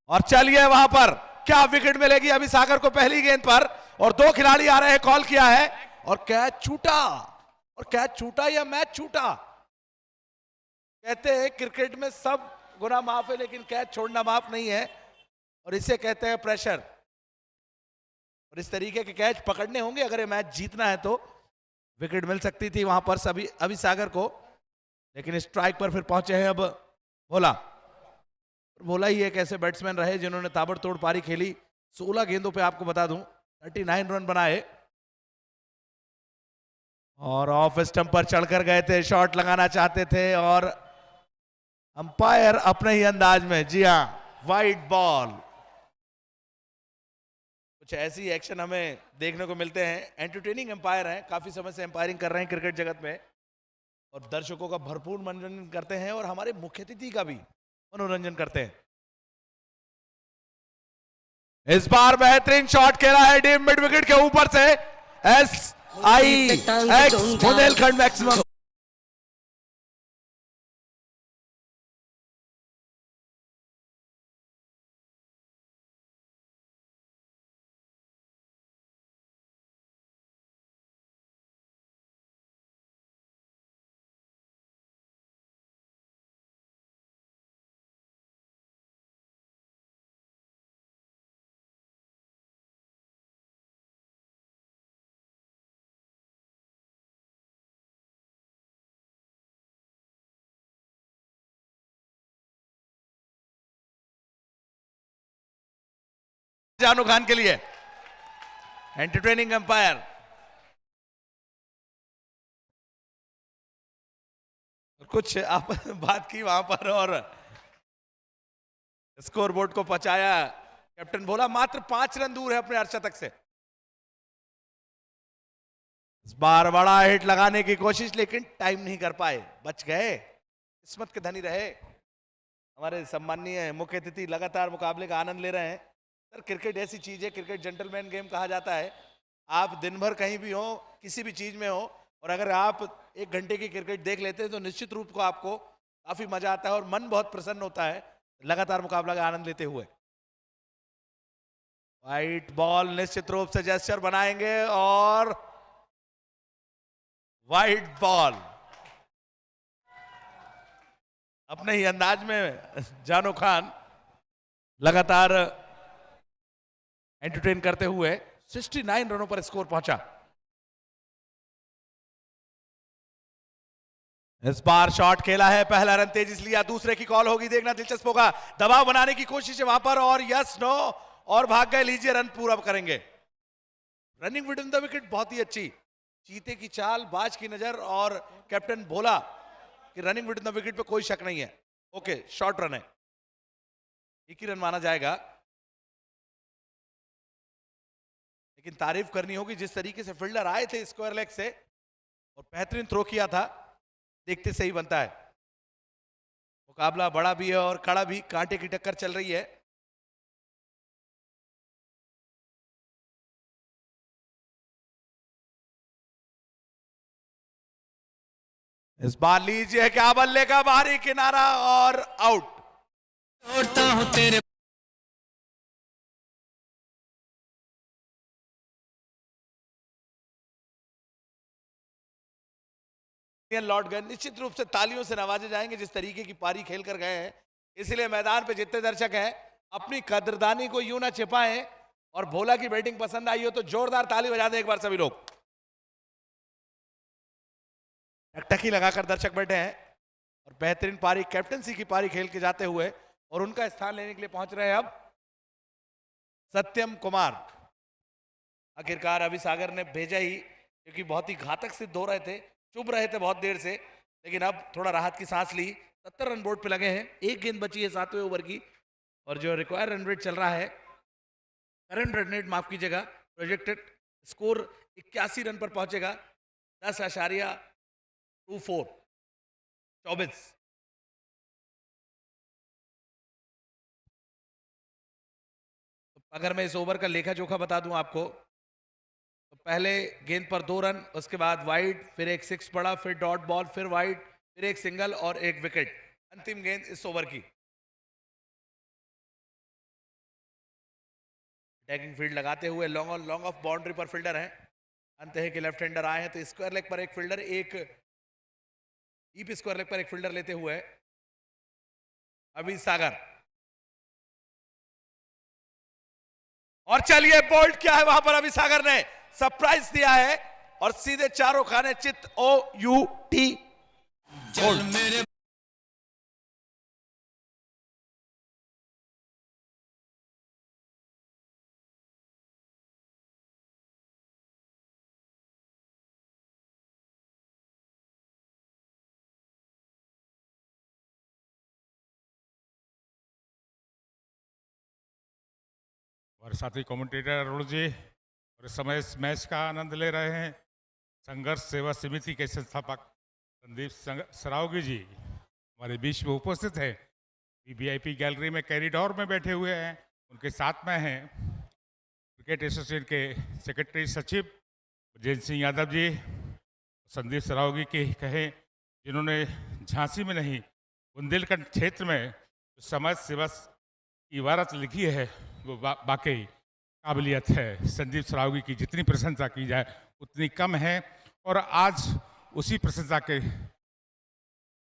A: और चलिए वहां पर क्या विकेट मिलेगी अभी सागर को पहली गेंद पर, और 2 खिलाड़ी आ रहे हैं, कॉल किया है और कैच छूटा, और कैच छूटा या मैच छूटा। कहते हैं क्रिकेट में सब गुनाह माफ है, लेकिन कैच छोड़ना माफ नहीं है, और इसे कहते हैं प्रेशर। और इस तरीके के कैच पकड़ने होंगे अगर ये मैच जीतना है, तो विकेट मिल सकती थी वहां पर सभी अभी सागर को, लेकिन स्ट्राइक पर फिर पहुंचे हैं अब भोला। भोला ही एक ऐसे बैट्समैन रहे जिन्होंने ताबड़तोड़ पारी खेली, 16 गेंदों पे आपको बता दूं 39 रन बनाए, और ऑफ स्टंप पर चढ़कर गए थे, शॉट लगाना चाहते थे, और अंपायर अपने ही अंदाज में, जी हां, वाइड बॉल। कुछ ऐसी एक्शन हमें देखने को मिलते हैं। एंटरटेनिंग अंपायर हैं, काफी समय से अंपायरिंग कर रहे हैं क्रिकेट जगत में, और दर्शकों का भरपूर मनोरंजन करते हैं, और हमारे मुख्य अतिथि का भी मनोरंजन करते हैं। इस बार बेहतरीन शॉट खेला है डीप मिड विकेट के ऊपर से, SIX बुंदेलखंड मैक्सिमम। जानू खान के लिए, एंटरटेनिंग अंपायर। कुछ आप बात की वहां पर और स्कोर बोर्ड को पहुंचाया कैप्टन भोला। मात्र 5 रन दूर है अपने अर्धशतक से। इस बार बड़ा हिट लगाने की कोशिश, लेकिन टाइम नहीं कर पाए, बच गए, किस्मत के धनी रहे। हमारे सम्माननीय मुख्य अतिथि लगातार मुकाबले का आनंद ले रहे हैं। सर, क्रिकेट ऐसी चीज है, क्रिकेट जेंटलमैन गेम कहा जाता है। आप दिन भर कहीं भी हो, किसी भी चीज में हो, और अगर आप 1 घंटे की क्रिकेट देख लेते हैं तो निश्चित रूप को आपको काफी मजा आता है और मन बहुत प्रसन्न होता है लगातार मुकाबला का आनंद लेते हुए। वाइट बॉल निश्चित रूप से जेस्चर बनाएंगे और वाइट बॉल अपने ही अंदाज में जानू खान लगातार एंटरटेन करते हुए 69 रनों पर स्कोर पहुंचा। इस बार शॉट खेला है, पहला रन तेजी से लिया, दूसरे की कॉल होगी, देखना दिलचस्प होगा। दबाव बनाने की कोशिश है वहां पर और यस नो और भाग गए। लीजिए, रन पूरा करेंगे। Running with in the wicket बहुत ही अच्छी, चीते की चाल, बाज की नजर और कैप्टन भोला कि running with in the wicket पे कोई शक नहीं है। ओके, शॉर्ट रन है, एक ही रन माना जाएगा, लेकिन तारीफ करनी होगी जिस तरीके से फील्डर आए थे स्क्वायर लेग से और बेहतरीन थ्रो किया था, देखते सही बनता है। मुकाबला बड़ा भी है और कड़ा भी, कांटे की टक्कर चल रही है। इस बार लीजिए, क्या बल्ले का बाहरी किनारा और आउट। तेरे लौट गए, निश्चित रूप से तालियों से नवाजे जाएंगे जिस तरीके की पारी खेल कर गए हैं। इसलिए मैदान पे जितने दर्शक हैं अपनी कदरदानी को यूं ना छिपाएं, और भोला की बैटिंग पसंद आई हो तो जोरदार ताली बजा दें एक बार सभी लोग। टकटकी लगाकर दर्शक बैठे हैं और बेहतरीन पारी, कैप्टनसी की पारी खेल के जाते हुए, और उनका स्थान लेने के लिए पहुंच रहे हैं अब सत्यम कुमार। आखिरकार अभी सागर ने भेजा ही, क्योंकि बहुत ही घातक सिद्ध हो रहे थे, चुभ रहे थे बहुत देर से, लेकिन अब थोड़ा राहत की सांस ली। 70 रन बोर्ड पे लगे हैं, 1 गेंद बची है 7वें ओवर की, और जो रिक्वायर रन रेट चल रहा है, करंट रन रेट माफ कीजिएगा, प्रोजेक्टेड स्कोर 81 रन पर पहुंचेगा। 10.24। अगर मैं इस ओवर का लेखा जोखा बता दूं आपको, तो पहले गेंद पर 2 रन, उसके बाद वाइड, फिर एक 6 पड़ा, फिर डॉट बॉल, फिर वाइड, फिर एक सिंगल और एक विकेट। अंतिम गेंद इस ओवर की। अटैकिंग फील्ड लगाते हुए लॉन्ग ऑफ बाउंड्री पर फील्डर हैं। अंत है कि लेफ्ट हैंडर आए हैं तो स्क्वायर लेग पर एक फील्डर, एक डीप स्क्वायर लेग पर एक फील्डर लेते हुए अभी सागर। और चलिए, बोल्ट किया है वहां पर अभी सागर ने, सरप्राइज दिया है और सीधे चारों खाने चित OUT मेरे।
B: और साथी कमेंटेटर अरुण जी, और इस समय इस मैच का आनंद ले रहे हैं संघर्ष सेवा समिति के संस्थापक संदीप सरावगी जी हमारे बीच में उपस्थित है। VIP गैलरी में कैरिडोर में बैठे हुए हैं, उनके साथ में हैं क्रिकेट एसोसिएशन के सेक्रेटरी सचिव ब्रजेंद्र सिंह यादव जी, संदीप सरावगी के कहें जिन्होंने झांसी में नहीं बुंदेलखंड क्षेत्र में समाज सेवा की इबारत लिखी है, वो वाकई काबिलियत है। संदीप सरावगी की जितनी प्रशंसा की जाए उतनी कम है, और आज उसी प्रशंसा के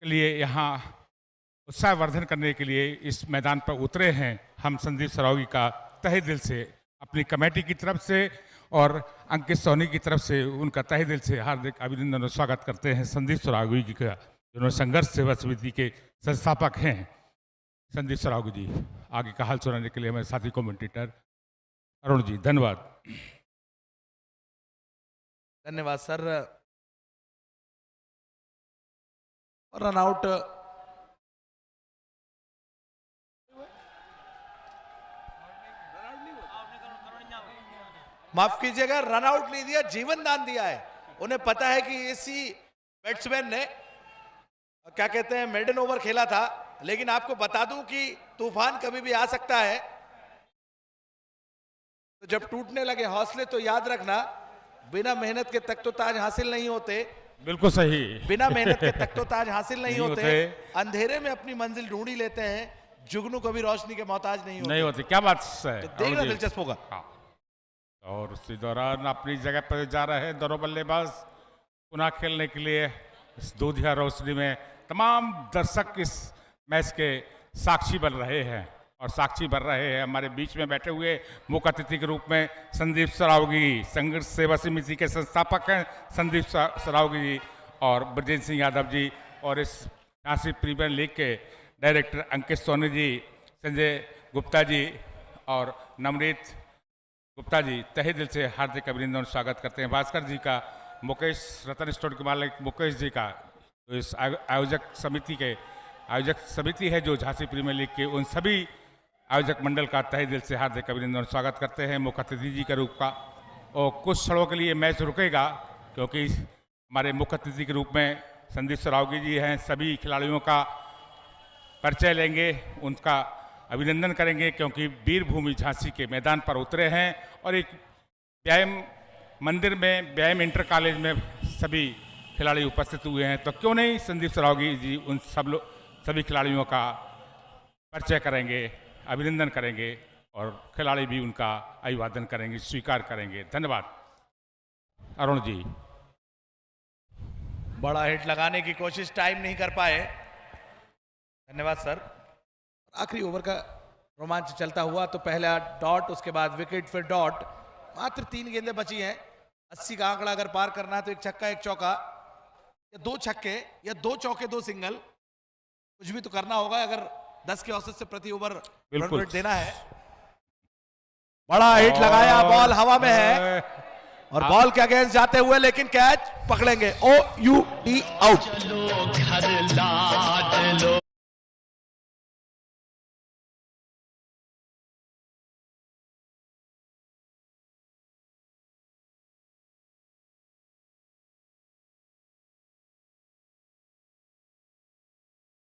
B: लिए यहाँ उत्साहवर्धन करने के लिए इस मैदान पर उतरे हैं। हम संदीप सरावगी का तहे दिल से, अपनी कमेटी की तरफ से और अंकित सोनी की तरफ से उनका तहे दिल से हार्दिक अभिनंदन और स्वागत करते हैं। संदीप सरावगी जी का, जिन्होंने संघर्ष सेवा समिति के संस्थापक हैं। संदीप सरावगी जी, आगे का हाल सुनाने के लिए हमारे साथी कमेंटेटर अरुण जी धन्यवाद।
A: धन्यवाद सर। रन आउट माफ कीजिएगा, रन आउट नहीं दिया, जीवन दान दिया है। उन्हें पता है कि इसी बैट्समैन ने क्या कहते हैं मेडन ओवर खेला था, लेकिन आपको बता दूं कि तूफान कभी भी आ सकता है। तो जब टूटने लगे हौसले तो याद रखना, बिना मेहनत के तक तो ताज हासिल नहीं होते।
B: बिल्कुल सही।
A: बिना मेहनत के तक तो ताज हासिल नहीं होते। अंधेरे में अपनी मंजिल ढूंढी लेते हैं, जुगनू कभी रोशनी के मोहताज नहीं होते।
B: क्या बात है।
A: तो देखना दिलचस्प होगा।
B: हाँ। और उसी दौरान अपनी जगह पर जा रहे हैं दोनों बल्लेबाज पुनः खेलने के लिए इस दूधिया रोशनी में। तमाम दर्शक इस मैच के साक्षी बन रहे हैं और साक्षी बन रहे हैं। हमारे बीच में बैठे हुए मुख्य अतिथि के रूप में संदीप सरावगी, संघर्ष सेवा समिति के संस्थापक हैं संदीप सरावगी जी, और ब्रजेंद्र सिंह यादव जी, और इस झांसी प्रीमियर लीग के डायरेक्टर अंकित सोनी जी, संजय गुप्ता जी और नवनीत गुप्ता जी, तहे दिल से हार्दिक अभिनंदन स्वागत करते हैं। भास्कर जी का, मुकेश रतन स्टोर के मालिक मुकेश जी का, तो इस आयोजक समिति है जो झांसी प्रीमियर लीग के, उन सभी आयोजक मंडल का तहे दिल से हार्दिक अभिनंदन स्वागत करते हैं मुख्य अतिथि जी के रूप का। और कुछ क्षणों के लिए मैच रुकेगा क्योंकि हमारे मुख्य अतिथि के रूप में संदीप सरावगी जी हैं। सभी खिलाड़ियों का परिचय लेंगे, उनका अभिनंदन करेंगे क्योंकि वीरभूमि झांसी के मैदान पर उतरे हैं और एक व्यायाम मंदिर में, व्यायाम इंटर कॉलेज में सभी खिलाड़ी उपस्थित हुए हैं। तो क्यों नहीं संदीप सरावगी जी उन सभी खिलाड़ियों का परिचय करेंगे, अभिनंदन करेंगे और खिलाड़ी भी उनका अभिवादन करेंगे, स्वीकार करेंगे। धन्यवाद। अरुण जी।
A: बड़ा हिट लगाने की कोशिश, टाइम नहीं कर पाए। धन्यवाद सर। आखिरी ओवर का रोमांच चलता हुआ, तो पहला डॉट, उसके बाद विकेट, फिर डॉट। मात्र 3 गेंदें बची हैं। 80 का आंकड़ा अगर पार करना है तो एक छक्का, एक चौका, या 2 छक्के, या 2 चौके, 2 सिंगल, कुछ भी तो करना होगा अगर 10 के औसत से प्रति ओवर रन रेट देना है। बड़ा हिट लगाया, बॉल हवा में है और बॉल के अगेंस्ट जाते हुए, लेकिन कैच पकड़ेंगे। OUT out.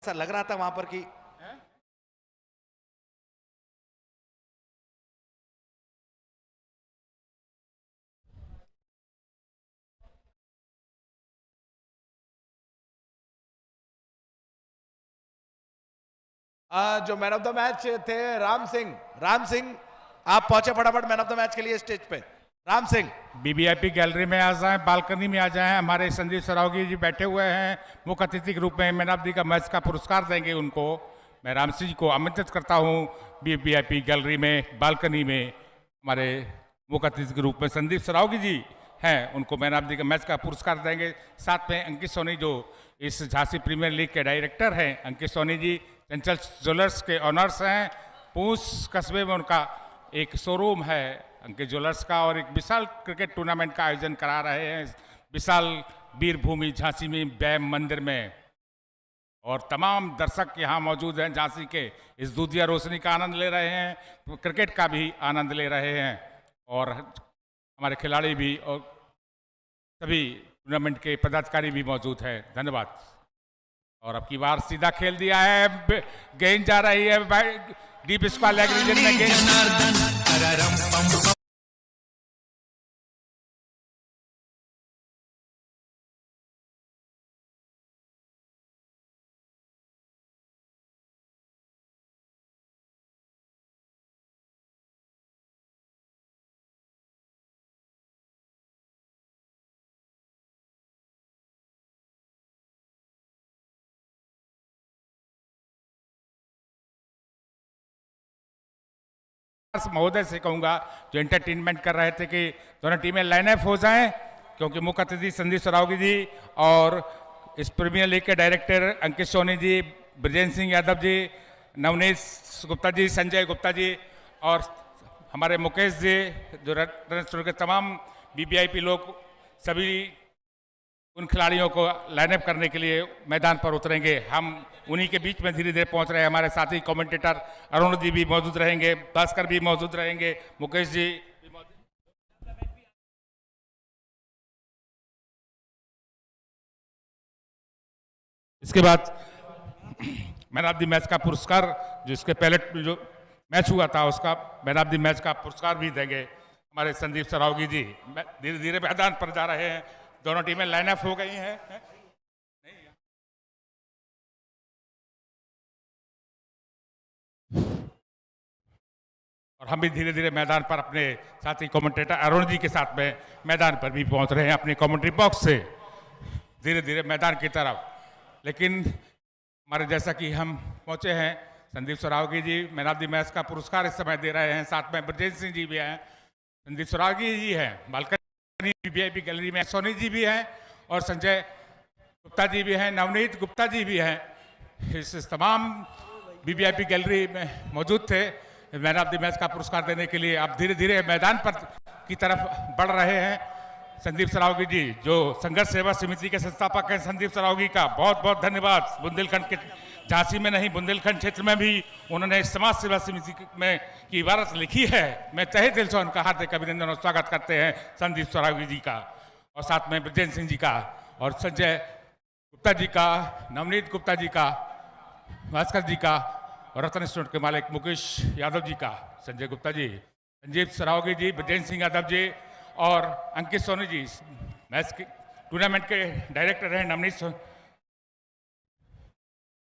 A: ऐसा लग रहा था वहां पर कि जो मैन ऑफ द मैच थे राम सिंह, आप पहुंचे फटाफट मैन ऑफ द मैच के लिए स्टेज पे। राम सिंह
B: BBIP गैलरी में आ जाएं, बालकनी में आ जाएं। हमारे संदीप सरावगी जी बैठे हुए हैं, मुख्य अतिथि के रूप में मैन ऑफ द मैच का पुरस्कार देंगे उनको। मैं राम सिंह जी को आमंत्रित करता हूं BBIP गैलरी में, बालकनी में। हमारे मुख्य अतिथि के रूप में संदीप सरावगी जी हैं, उनको मैन ऑफ द मैच का पुरस्कार देंगे। साथ में अंकित सोनी जो इस झांसी प्रीमियर लीग के डायरेक्टर हैं, अंकित सोनी जी चंचल ज्वेलर्स के ऑनर्स हैं। पूंछ कस्बे में उनका एक शोरूम है अंकित ज्वेलर्स का, और एक विशाल क्रिकेट टूर्नामेंट का आयोजन करा रहे हैं विशाल वीरभूमि झांसी में, व्यायाम मंदिर में। और तमाम दर्शक यहाँ मौजूद हैं झांसी के, इस दूधिया रोशनी का आनंद ले रहे हैं, क्रिकेट का भी आनंद ले रहे हैं, और हमारे खिलाड़ी भी और सभी टूर्नामेंट के पदाधिकारी भी मौजूद हैं। धन्यवाद। और अब की बार सीधा खेल दिया है, गेंद जा रही है डीप स्क्वायर लेग रीजन में। गेंद महोदय से कहूंगा जो एंटरटेनमेंट कर रहे थे कि दोनों टीमें लाइनअप हो जाएं, क्योंकि मुख्य अतिथि संदीप सरावगी जी और इस प्रीमियर लीग के डायरेक्टर अंकित सोनी जी, ब्रजेंद्र सिंह यादव जी, नवनीत गुप्ता जी, संजय गुप्ता जी और हमारे मुकेश जी जो रेस्टोरेंट के तमाम वीवीआईपी लोग सभी उन खिलाड़ियों को लाइनअप करने के लिए मैदान पर उतरेंगे। हम उन्हीं के बीच में धीरे धीरे पहुंच रहे हैं। हमारे साथी कमेंटेटर अरुण जी भी मौजूद रहेंगे, भास्कर भी मौजूद रहेंगे, मुकेश जी भी मौजूद। इसके बाद मैन ऑफ द मैच का पुरस्कार, जिसके पहले जो मैच हुआ था उसका मैन ऑफ द मैच का पुरस्कार भी देंगे हमारे संदीप सरावगी जी। धीरे धीरे मैदान पर जा रहे हैं। दोनों टीमें लाइनअप हो गई हैं। और हम भी धीरे धीरे मैदान पर अपने साथी कमेंटेटर अरुण जी के साथ में मैदान पर भी पहुंच रहे हैं अपने कमेंट्री बॉक्स से धीरे धीरे मैदान की तरफ। लेकिन हमारे जैसा कि हम पहुंचे हैं, संदीप सरावगी जी मैन ऑफ द मैच का पुरस्कार इस समय दे रहे हैं। साथ में ब्रजेश सिंह जी भी हैं, संदीप सरावगी जी हैं, बालकनी वीवीआईपी गैलरी में सोनी जी भी हैं और संजय गुप्ता जी भी हैं, नवनीत गुप्ता जी भी हैं। इस तमाम वीवीआईपी गैलरी में मौजूद थे मैन ऑफ द मैच का पुरस्कार देने के लिए। आप धीरे धीरे मैदान पर की तरफ बढ़ रहे हैं। संदीप सरावगी जी जो संघर्ष सेवा समिति के संस्थापक हैं, संदीप सरावगी का बहुत बहुत धन्यवाद। बुंदेलखंड के झांसी में नहीं, बुंदेलखंड क्षेत्र में भी उन्होंने समाज सेवा समिति में की इबारत लिखी है। मैं तहे दिल से उनका हार्दिक अभिनंदन और स्वागत करते हैं संदीप सरावगी जी का, और साथ में ब्रजेश सिंह जी का, और संजय गुप्ता जी का, नवनीत गुप्ता जी का, भास्कर जी का, और रतन स्टोर के मालिक मुकेश यादव जी का, संजय गुप्ता जी, संजीव सरावगी जी, ब्रजेश सिंह यादव जी और अंकित सोनी जी मैच के टूर्नामेंट के डायरेक्टर हैं,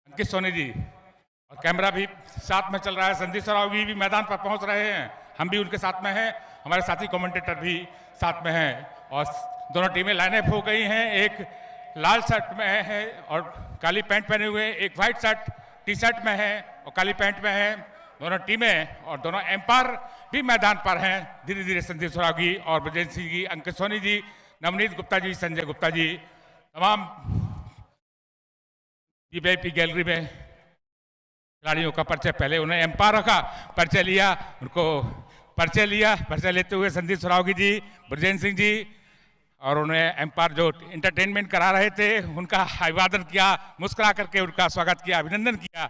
B: अंकित सोनी जी, और कैमरा भी साथ में चल रहा है। संदीप सरावगी भी मैदान पर पहुंच रहे हैं, हम भी उनके साथ में हैं, हमारे साथी कमेंटेटर भी साथ में हैं, और दोनों टीमें लाइनअप हो गई हैं। एक लाल शर्ट में है और काली पैंट पहने हुए, एक व्हाइट शर्ट टी शर्ट में है और काली पैंट में है दोनों टीमें, और दोनों एम्पायर भी मैदान पर हैं। धीरे धीरे संदीप सरावगी और ब्रजेश सिंह जी, अंकित सोनी जी, नवनीत गुप्ता जी, संजय गुप्ता जी, तमाम वीवीआईपी गैलरी में खिलाड़ियों का परिचय, पहले उन्हें एम्पायरों का परिचय लिया, उनको परिचय लेते हुए संदीप सरावगी जी, ब्रजेश सिंह जी, और उन्हें एम्पायर जो एंटरटेनमेंट करा रहे थे उनका अभिवादन किया, मुस्कुरा करके उनका स्वागत किया, अभिनंदन किया।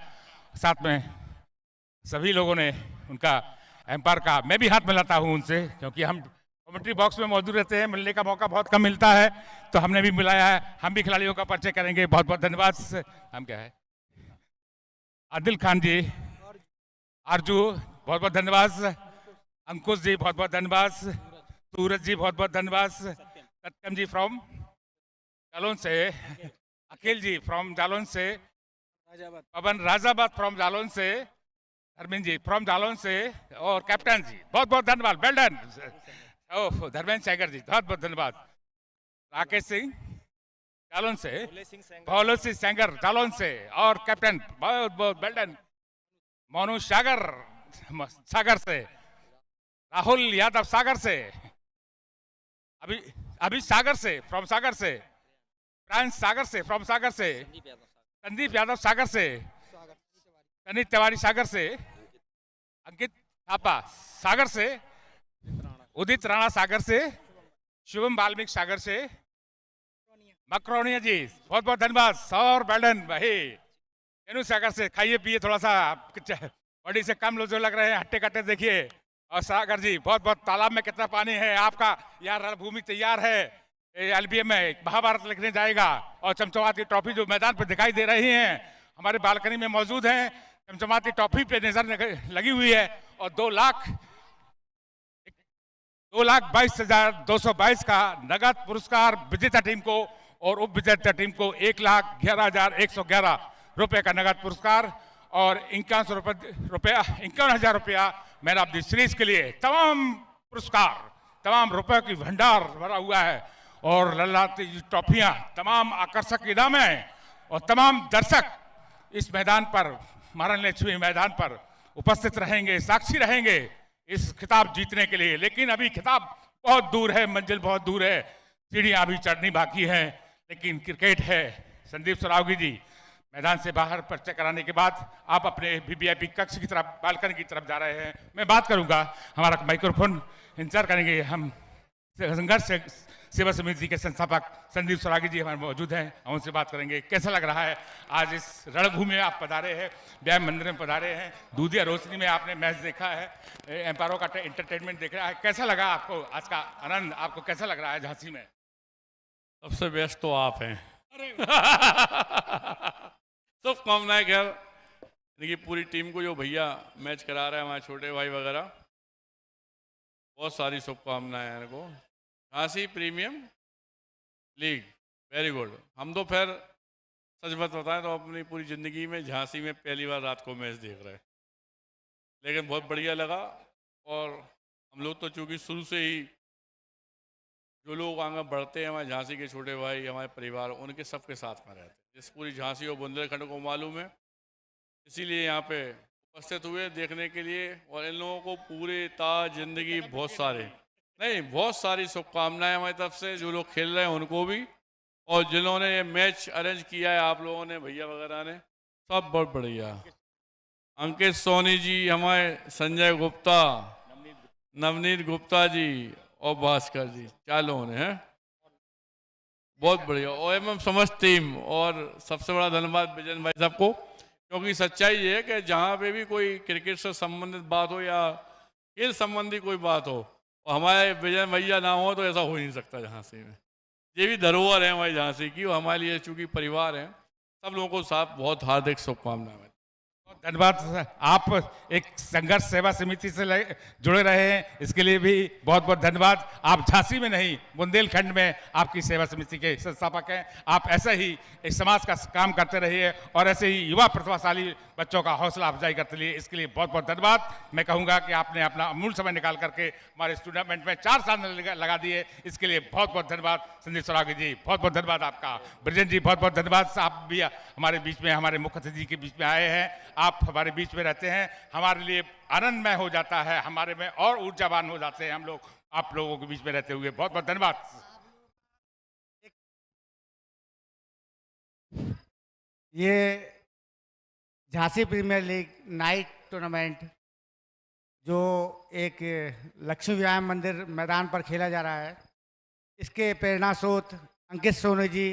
B: साथ में सभी लोगों ने उनका एम्पायर का, मैं भी हाथ मिलाता हूं उनसे, क्योंकि हम कमेंट्री बॉक्स में मौजूद रहते हैं, मिलने का मौका बहुत कम मिलता है, तो हमने भी मिलाया है। हम भी खिलाड़ियों का परिचय करेंगे। बहुत बहुत धन्यवाद। हम क्या है, आदिल खान जी, आरजू बहुत बहुत धन्यवाद, अंकुश जी बहुत बहुत धन्यवाद, सूरज जी बहुत बहुत धन्यवाद, सत्यम जी फ्रॉम जालौन से, अखिल जी फ्रॉम जालौन से, पवन राजाबाद फ्रॉम जालौन से, धर्मेंद्र जी फ्रॉम जालौन से, और कैप्टन जी बहुत बहुत धन्यवाद, वेल डन। ओह धर्मेंद्र सैगर जी बहुत बहुत धन्यवाद, राकेश सिंह जालौन से, भोले सिंह सेंगर जालौन से, और कैप्टन बहुत बहुत वेल डन, मोनू सागर से, राहुल यादव सागर से, अभी सागर से फ्रॉम सागर से, फ्रांस सागर से फ्रॉम सागर से, संदीप यादव सागर से, सनी तिवारी सागर से, अंकित थापा सागर से, उदित राणा सागर से, शुभम वाल्मीकि सागर से, मकरोनिया जी बहुत बहुत धन्यवाद, और बेल्डन भाई सागर से। खाइए पिए थोड़ा सा, बॉडी से कम लोग जो लग रहे हैं, हट्टे कट्टे देखिए। और सागर जी बहुत बहुत, तालाब में कितना पानी है आपका, यार रणभूमि तैयार है, एलबीएम में महाभारत लिखने जाएगा। और चमचमाती ट्रॉफी जो मैदान पर दिखाई दे रही हैं, हमारे बालकनी में मौजूद हैं, चमचमाती ट्रॉफी पे नजर लगी हुई है, और 2,22,222 का नगद पुरस्कार विजेता टीम को, और उप विजेता टीम को 1,11,111 रुपए का नगद पुरस्कार, और 51,000 रुपया मैन ऑफ द सीरीज के लिए। तमाम पुरस्कार, तमाम रुपए की भंडार भरा हुआ है, और ललाती ट्रॉफियां, तमाम आकर्षक इनाम हैं, और तमाम दर्शक इस मैदान पर, महारानी लक्ष्मी मैदान पर उपस्थित रहेंगे, साक्षी रहेंगे इस खिताब जीतने के लिए। लेकिन अभी खिताब बहुत दूर है, मंजिल बहुत दूर है, सीढ़ियां अभी चढ़नी बाकी है, लेकिन क्रिकेट है। संदीप सरावगी जी मैदान से बाहर परिचय कराने के बाद आप अपने वीवीआईपी कक्ष की तरफ, बालकनी की तरफ जा रहे हैं। मैं बात करूंगा, हमारा माइक्रोफोन इंतजार करेंगे। हम संघर्ष सेवा समिति के संस्थापक संदीप सरागी जी हमारे मौजूद हैं, हम उनसे बात करेंगे। कैसा लग रहा है आज इस रणभूमि में आप पधारे हैं, व्यायाम मंदिर में पधारे हैं, दूधिया रोशनी में आपने मैच देखा है, एम्पायरों का एंटरटेनमेंट देख रहा है, कैसा लगा आपको आज का आनंद? आपको कैसा लग रहा है झांसी में?
C: सबसे बेस्ट तो आप हैं। सब कामनाएं खैर, देखिए पूरी टीम को जो भैया मैच करा रहे हैं, हमारे छोटे भाई वगैरह, बहुत सारी शुभकामनाएं हैं इनको। Jhansi premium league very good. हम तो फिर सच बात बताएं तो अपनी पूरी ज़िंदगी में झांसी में पहली बार रात को मैच देख रहे हैं, लेकिन बहुत बढ़िया लगा। और हम लोग तो चूँकि शुरू से ही जो लोग आगे बढ़ते हैं, हमारे झांसी के छोटे भाई, हमारे परिवार, उनके सबके साथ में रहते हैं, जिस पूरी झांसी और बुंदेलखंड को मालूम है, इसीलिए यहाँ पे उपस्थित हुए देखने के लिए। और इन लोगों को पूरे ज़िंदगी बहुत सारी शुभकामनाएं हमारी तरफ से, जो लोग खेल रहे हैं उनको भी, और जिन्होंने ये मैच अरेंज किया है आप लोगों ने, भैया वगैरह ने, सब बहुत बढ़िया। अंकित सोनी जी, हमारे संजय गुप्ता, नवनीत गुप्ता जी और भास्कर जी, 4 लोगों ने हैं, बहुत बढ़िया। और एवं समस्त टीम, और सबसे बड़ा धन्यवाद विजय भाई साहब को, क्योंकि सच्चाई ये है कि जहाँ पे भी कोई क्रिकेट से संबंधित बात हो या खेल संबंधी कोई बात हो, और हमारे विजय भैया ना हो तो ऐसा हो ही नहीं सकता झांसी में। ये भी धरोहर है हमारी झांसी की, और हमारे लिए चूँकि परिवार है, सब लोगों को साथ बहुत हार्दिक शुभकामनाएं।
B: धन्यवाद। आप एक संघर्ष सेवा समिति से जुड़े रहे हैं, इसके लिए भी बहुत बहुत धन्यवाद। आप झांसी में नहीं, बुंदेलखंड में आपकी सेवा समिति के संस्थापक हैं। आप ऐसे ही इस समाज का काम करते रहिए और ऐसे ही युवा प्रतिभाशाली बच्चों का हौसला अफजाई करते रहिए, इसके लिए बहुत बहुत धन्यवाद। मैं कहूँगा कि आपने अपना अमूल्य समय निकाल करके हमारे इस टूर्नामेंट में 4 साल लगा दिए, इसके लिए बहुत बहुत धन्यवाद। संदीप सरागी जी, बहुत बहुत धन्यवाद आपका। ब्रजेश जी, बहुत बहुत धन्यवाद। आप भी हमारे बीच में, हमारे मुख्य अतिथि के बीच में आए हैं, आप हमारे बीच में रहते हैं, हमारे लिए आनंदमय हो जाता है, हमारे में और ऊर्जावान हो जाते हैं हम लोग आप लोगों के बीच में रहते हुए। बहुत बहुत धन्यवाद।
D: ये Jhansi premier league night tournament जो एक लक्ष्मी व्यायाम मंदिर मैदान पर खेला जा रहा है, इसके प्रेरणा स्रोत अंकित सोनी जी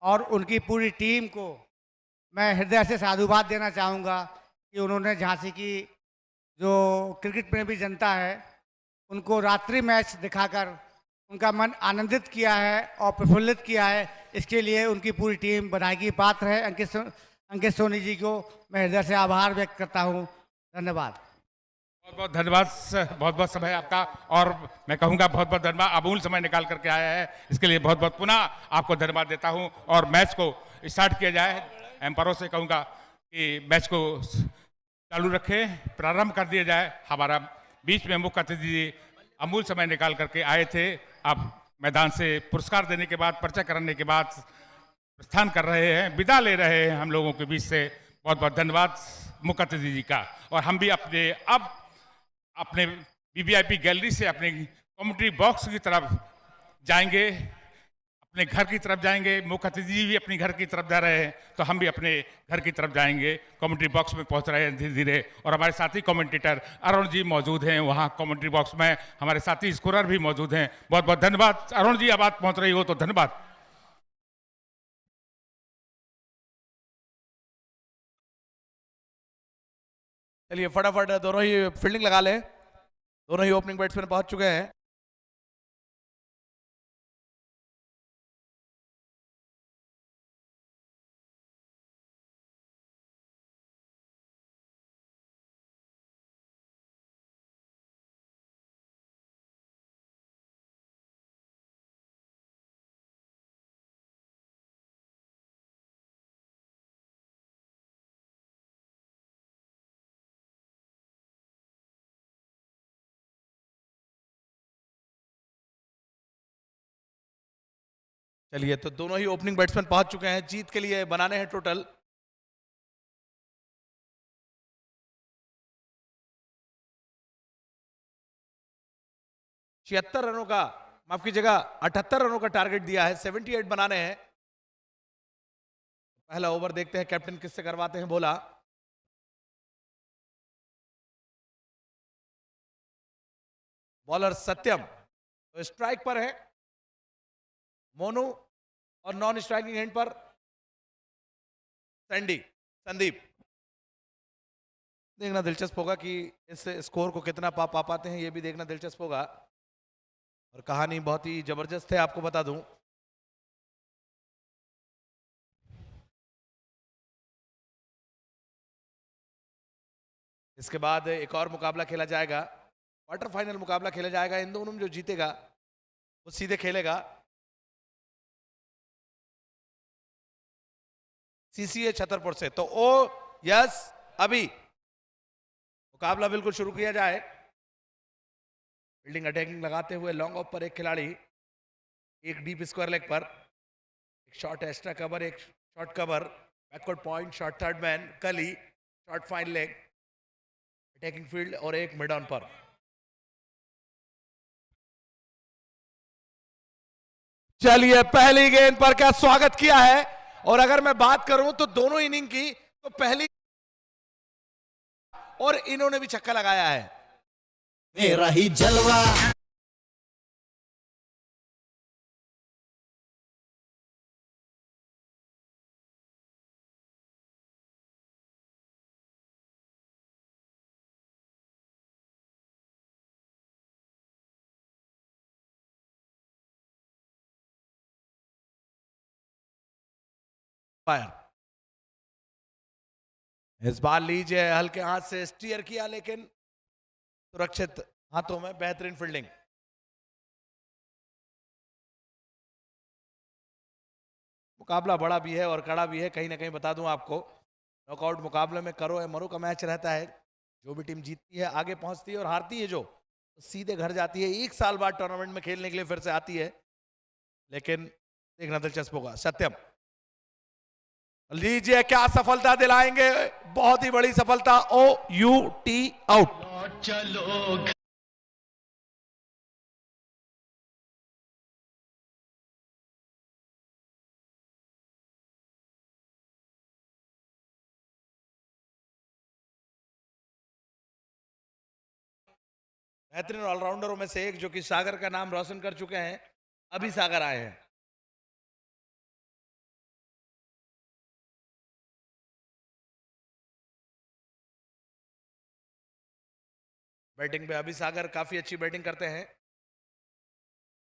D: और उनकी पूरी टीम को मैं हृदय से साधुवाद देना चाहूँगा कि उन्होंने झांसी की जो क्रिकेट प्रेमी जनता है उनको रात्रि मैच दिखाकर उनका मन आनंदित किया है और प्रफुल्लित किया है। इसके लिए उनकी पूरी टीम बधाई की पात्र है। अंकित सोनी जी को मैं हृदय से आभार व्यक्त करता हूँ। धन्यवाद।
B: बहुत बहुत धन्यवाद, बहुत बहुत समय आपका, और मैं कहूँगा बहुत बहुत धन्यवाद, अमूल्य समय निकाल करके आया है, इसके लिए बहुत बहुत पुनः आपको धन्यवाद देता हूँ। और मैच को स्टार्ट किया जाए, एम्पायरों से कहूँगा कि मैच को चालू रखें, प्रारंभ कर दिया जाए। हमारा बीच में मुख्य अतिथि जी अमूल्य समय निकाल करके आए थे, अब मैदान से पुरस्कार देने के बाद, परिचय कराने के बाद प्रस्थान कर रहे हैं, विदा ले रहे हैं हम लोगों के बीच से। बहुत बहुत धन्यवाद मुख्य अतिथि जी का। और हम भी अपने वीवीआईपी गैलरी से अपने कमेंट्री बॉक्स की तरफ जाएंगे, अपने घर की तरफ जाएंगे। मुख्य अतिथि जी भी अपने घर की तरफ जा रहे हैं, तो हम भी अपने घर की तरफ जाएंगे। कमेंट्री बॉक्स में पहुंच रहे हैं धीरे धीरे, और हमारे साथी कमेंटेटर अरुण जी मौजूद हैं वहाँ कमेंट्री बॉक्स में, हमारे साथी स्कोरर भी मौजूद हैं। बहुत बहुत धन्यवाद। अरुण जी, अब आप पहुंच रही हो तो धन्यवाद।
A: चलिए फटाफट दोनों ही फील्डिंग लगा लें, दोनों ही ओपनिंग बैट्समैन पहुंच चुके हैं। चलिए, तो दोनों ही ओपनिंग बैट्समैन पहुंच चुके हैं। जीत के लिए बनाने हैं टोटल 76 रनों का, माफ कीजिएगा 78 रनों का टारगेट दिया है, 78 बनाने हैं। पहला ओवर देखते हैं कैप्टन किससे करवाते हैं बोला। बॉलर सत्यम तो स्ट्राइक पर है, मोनू और नॉन स्ट्राइकिंग एंड पर संदीप। देखना दिलचस्प होगा कि इस स्कोर को कितना पा पाते हैं, ये भी देखना दिलचस्प होगा। और कहानी बहुत ही जबरदस्त है, आपको बता दूं। इसके बाद एक और मुकाबला खेला जाएगा, क्वार्टर फाइनल मुकाबला खेला जाएगा। इन दोनों में जो जीतेगा वो सीधे खेलेगा सीसीए छतरपुर से। तो ओ यस, अभी मुकाबला बिल्कुल शुरू किया जाए। फील्डिंग अटैकिंग लगाते हुए लॉन्ग ऑफ पर एक खिलाड़ी, एक डीप स्क्वायर लेग पर, एक शॉर्ट एक्स्ट्रा कवर, एक short cover, backward point, short third man, gully, short fine leg, attacking field और एक मिड ऑन पर। चलिए पहली गेंद पर क्या स्वागत किया है। और अगर मैं बात करूं तो दोनों इनिंग की, तो पहली और इन्होंने भी छक्का लगाया है।
E: मेरा ही जलवा।
A: इस बार लीजिए हल्के हाथ से स्टीयर किया, लेकिन सुरक्षित हाथों में, बेहतरीन फील्डिंग। मुकाबला बड़ा भी है और कड़ा भी है, कहीं ना कहीं बता दूं आपको। नॉकआउट मुकाबले में करो या मरो का मैच रहता है। जो भी टीम जीतती है आगे पहुंचती है, और हारती है जो तो सीधे घर जाती है। एक साल बाद टूर्नामेंट में खेलने के लिए फिर से आती है। लेकिन देखना दिलचस्प होगा। सत्यम लीजिए क्या सफलता दिलाएंगे, बहुत ही बड़ी सफलता। OUT out.
E: चलो
A: बेहतरीन ऑलराउंडरों में से एक, जो कि सागर का नाम रोशन कर चुके हैं, अभी सागर आए हैं। बैटिंग पे अभी सागर काफी अच्छी बैटिंग करते हैं,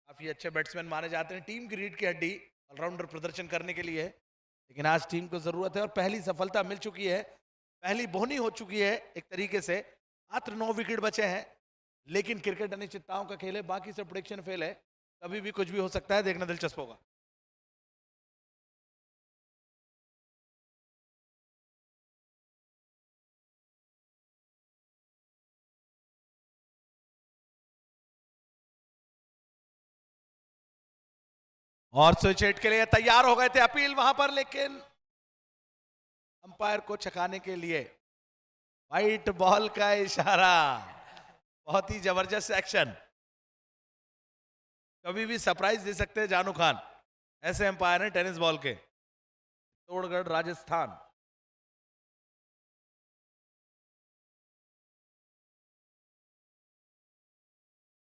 A: काफी अच्छे बैट्समैन माने जाते हैं। टीम की रीढ़ की हड्डी ऑलराउंडर प्रदर्शन करने के लिए, लेकिन आज टीम को जरूरत है और पहली सफलता मिल चुकी है, पहली बोहनी हो चुकी है एक तरीके से। मात्र 9 विकेट बचे हैं, लेकिन क्रिकेट अनिश्चितताओं का खेल है, बाकी सब प्रेडिक्शन फेल है, कभी भी कुछ भी हो सकता है। देखना दिलचस्प होगा। और स्विच हिट के लिए तैयार हो गए थे, अपील वहां पर, लेकिन अंपायर को छकाने के लिए व्हाइट बॉल का इशारा। बहुत ही जबरदस्त एक्शन, कभी भी सरप्राइज दे सकते हैं जानू खान। ऐसे अंपायर हैं टेनिस बॉल के, चित्तौड़गढ़ राजस्थान।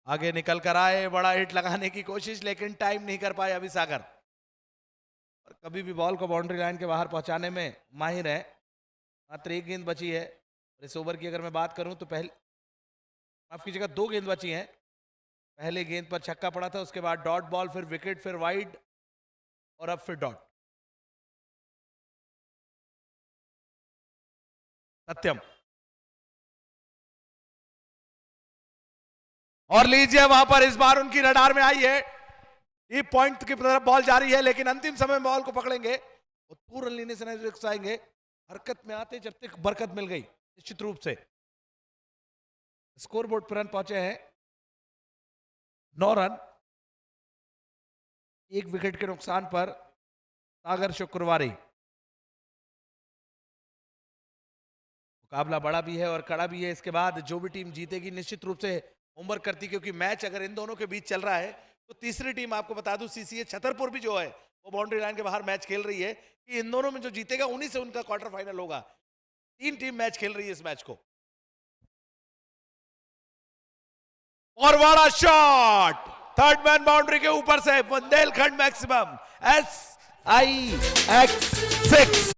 A: आगे निकल कर आए, बड़ा हिट लगाने की कोशिश, लेकिन टाइम नहीं कर पाए अभी सागर। और कभी भी बॉल को बाउंड्री लाइन के बाहर पहुंचाने में माहिर है। मात्र एक गेंद बची है। इस ओवर की अगर मैं बात करूं तो पहले, माफ कीजिएगा, 2 गेंद बची हैं। पहले गेंद पर छक्का पड़ा था, उसके बाद डॉट बॉल, फिर विकेट, फिर वाइड और अब फिर डॉट। सत्यम और लीजिए वहां पर इस बार उनकी रडार में आई है। डीप पॉइंट की तरफ बॉल जारी है, लेकिन अंतिम समय में बॉल को पकड़ेंगे और 2 रन लेने से नहीं आएंगे। हरकत में आते जब तक बरकत मिल गई निश्चित रूप से। स्कोर बोर्ड पर रन पहुंचे हैं 9 रन, 1 विकेट के नुकसान पर सागर शुक्रवारी। मुकाबला बड़ा भी है और कड़ा भी है। इसके बाद जो भी टीम जीतेगी निश्चित रूप से होमवर्क करती, क्योंकि मैच अगर इन दोनों के बीच चल रहा है तो तीसरी टीम, आपको बता दूं, सीसीए छतरपुर भी जो है वो बाउंड्री लाइन के बाहर मैच खेल रही है कि इन दोनों में जो जीतेगा उन्हीं से उनका क्वार्टर फाइनल होगा। 3 टीम मैच खेल रही है इस मैच को। और बड़ा शॉट थर्ड मैन बाउंड्री के ऊपर से बुंदेलखंड मैक्सिमम SIX6।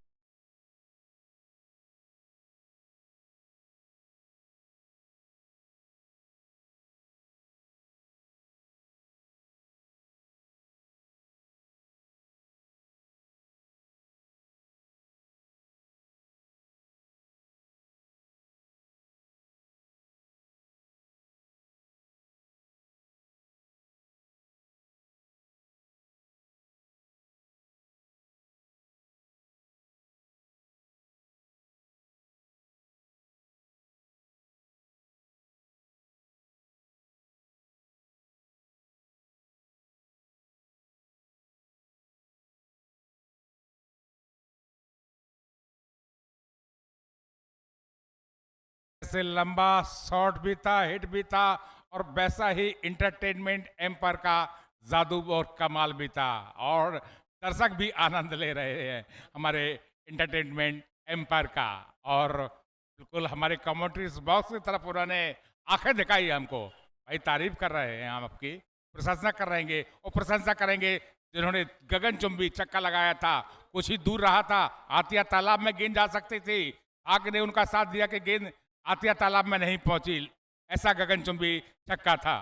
B: से लंबा शॉट भी था, हिट भी था, और वैसा ही इंटरटेनमेंट एम्पायर का जादू और कमाल भी था। और दर्शक भी आनंद ले रहे हैं हमारे इंटरटेनमेंट एम्पायर का। और बिल्कुल हमारे कमेंट्री बॉक्स की तरफ उन्होंने आंखें दिखाई हमको, भाई तारीफ कर रहे हैं हम आपकी, प्रशंसा कर रहेंगे और प्रशंसा करेंगे जिन्होंने गगनचुंबी छक्का लगाया था। कुछ ही दूर रहा था, आतिया तालाब में गेंद जा सकती थी, आग ने उनका साथ दिया कि गेंद आतिया तालाब में नहीं पहुंची। ऐसा गगनचुंबी छक्का था।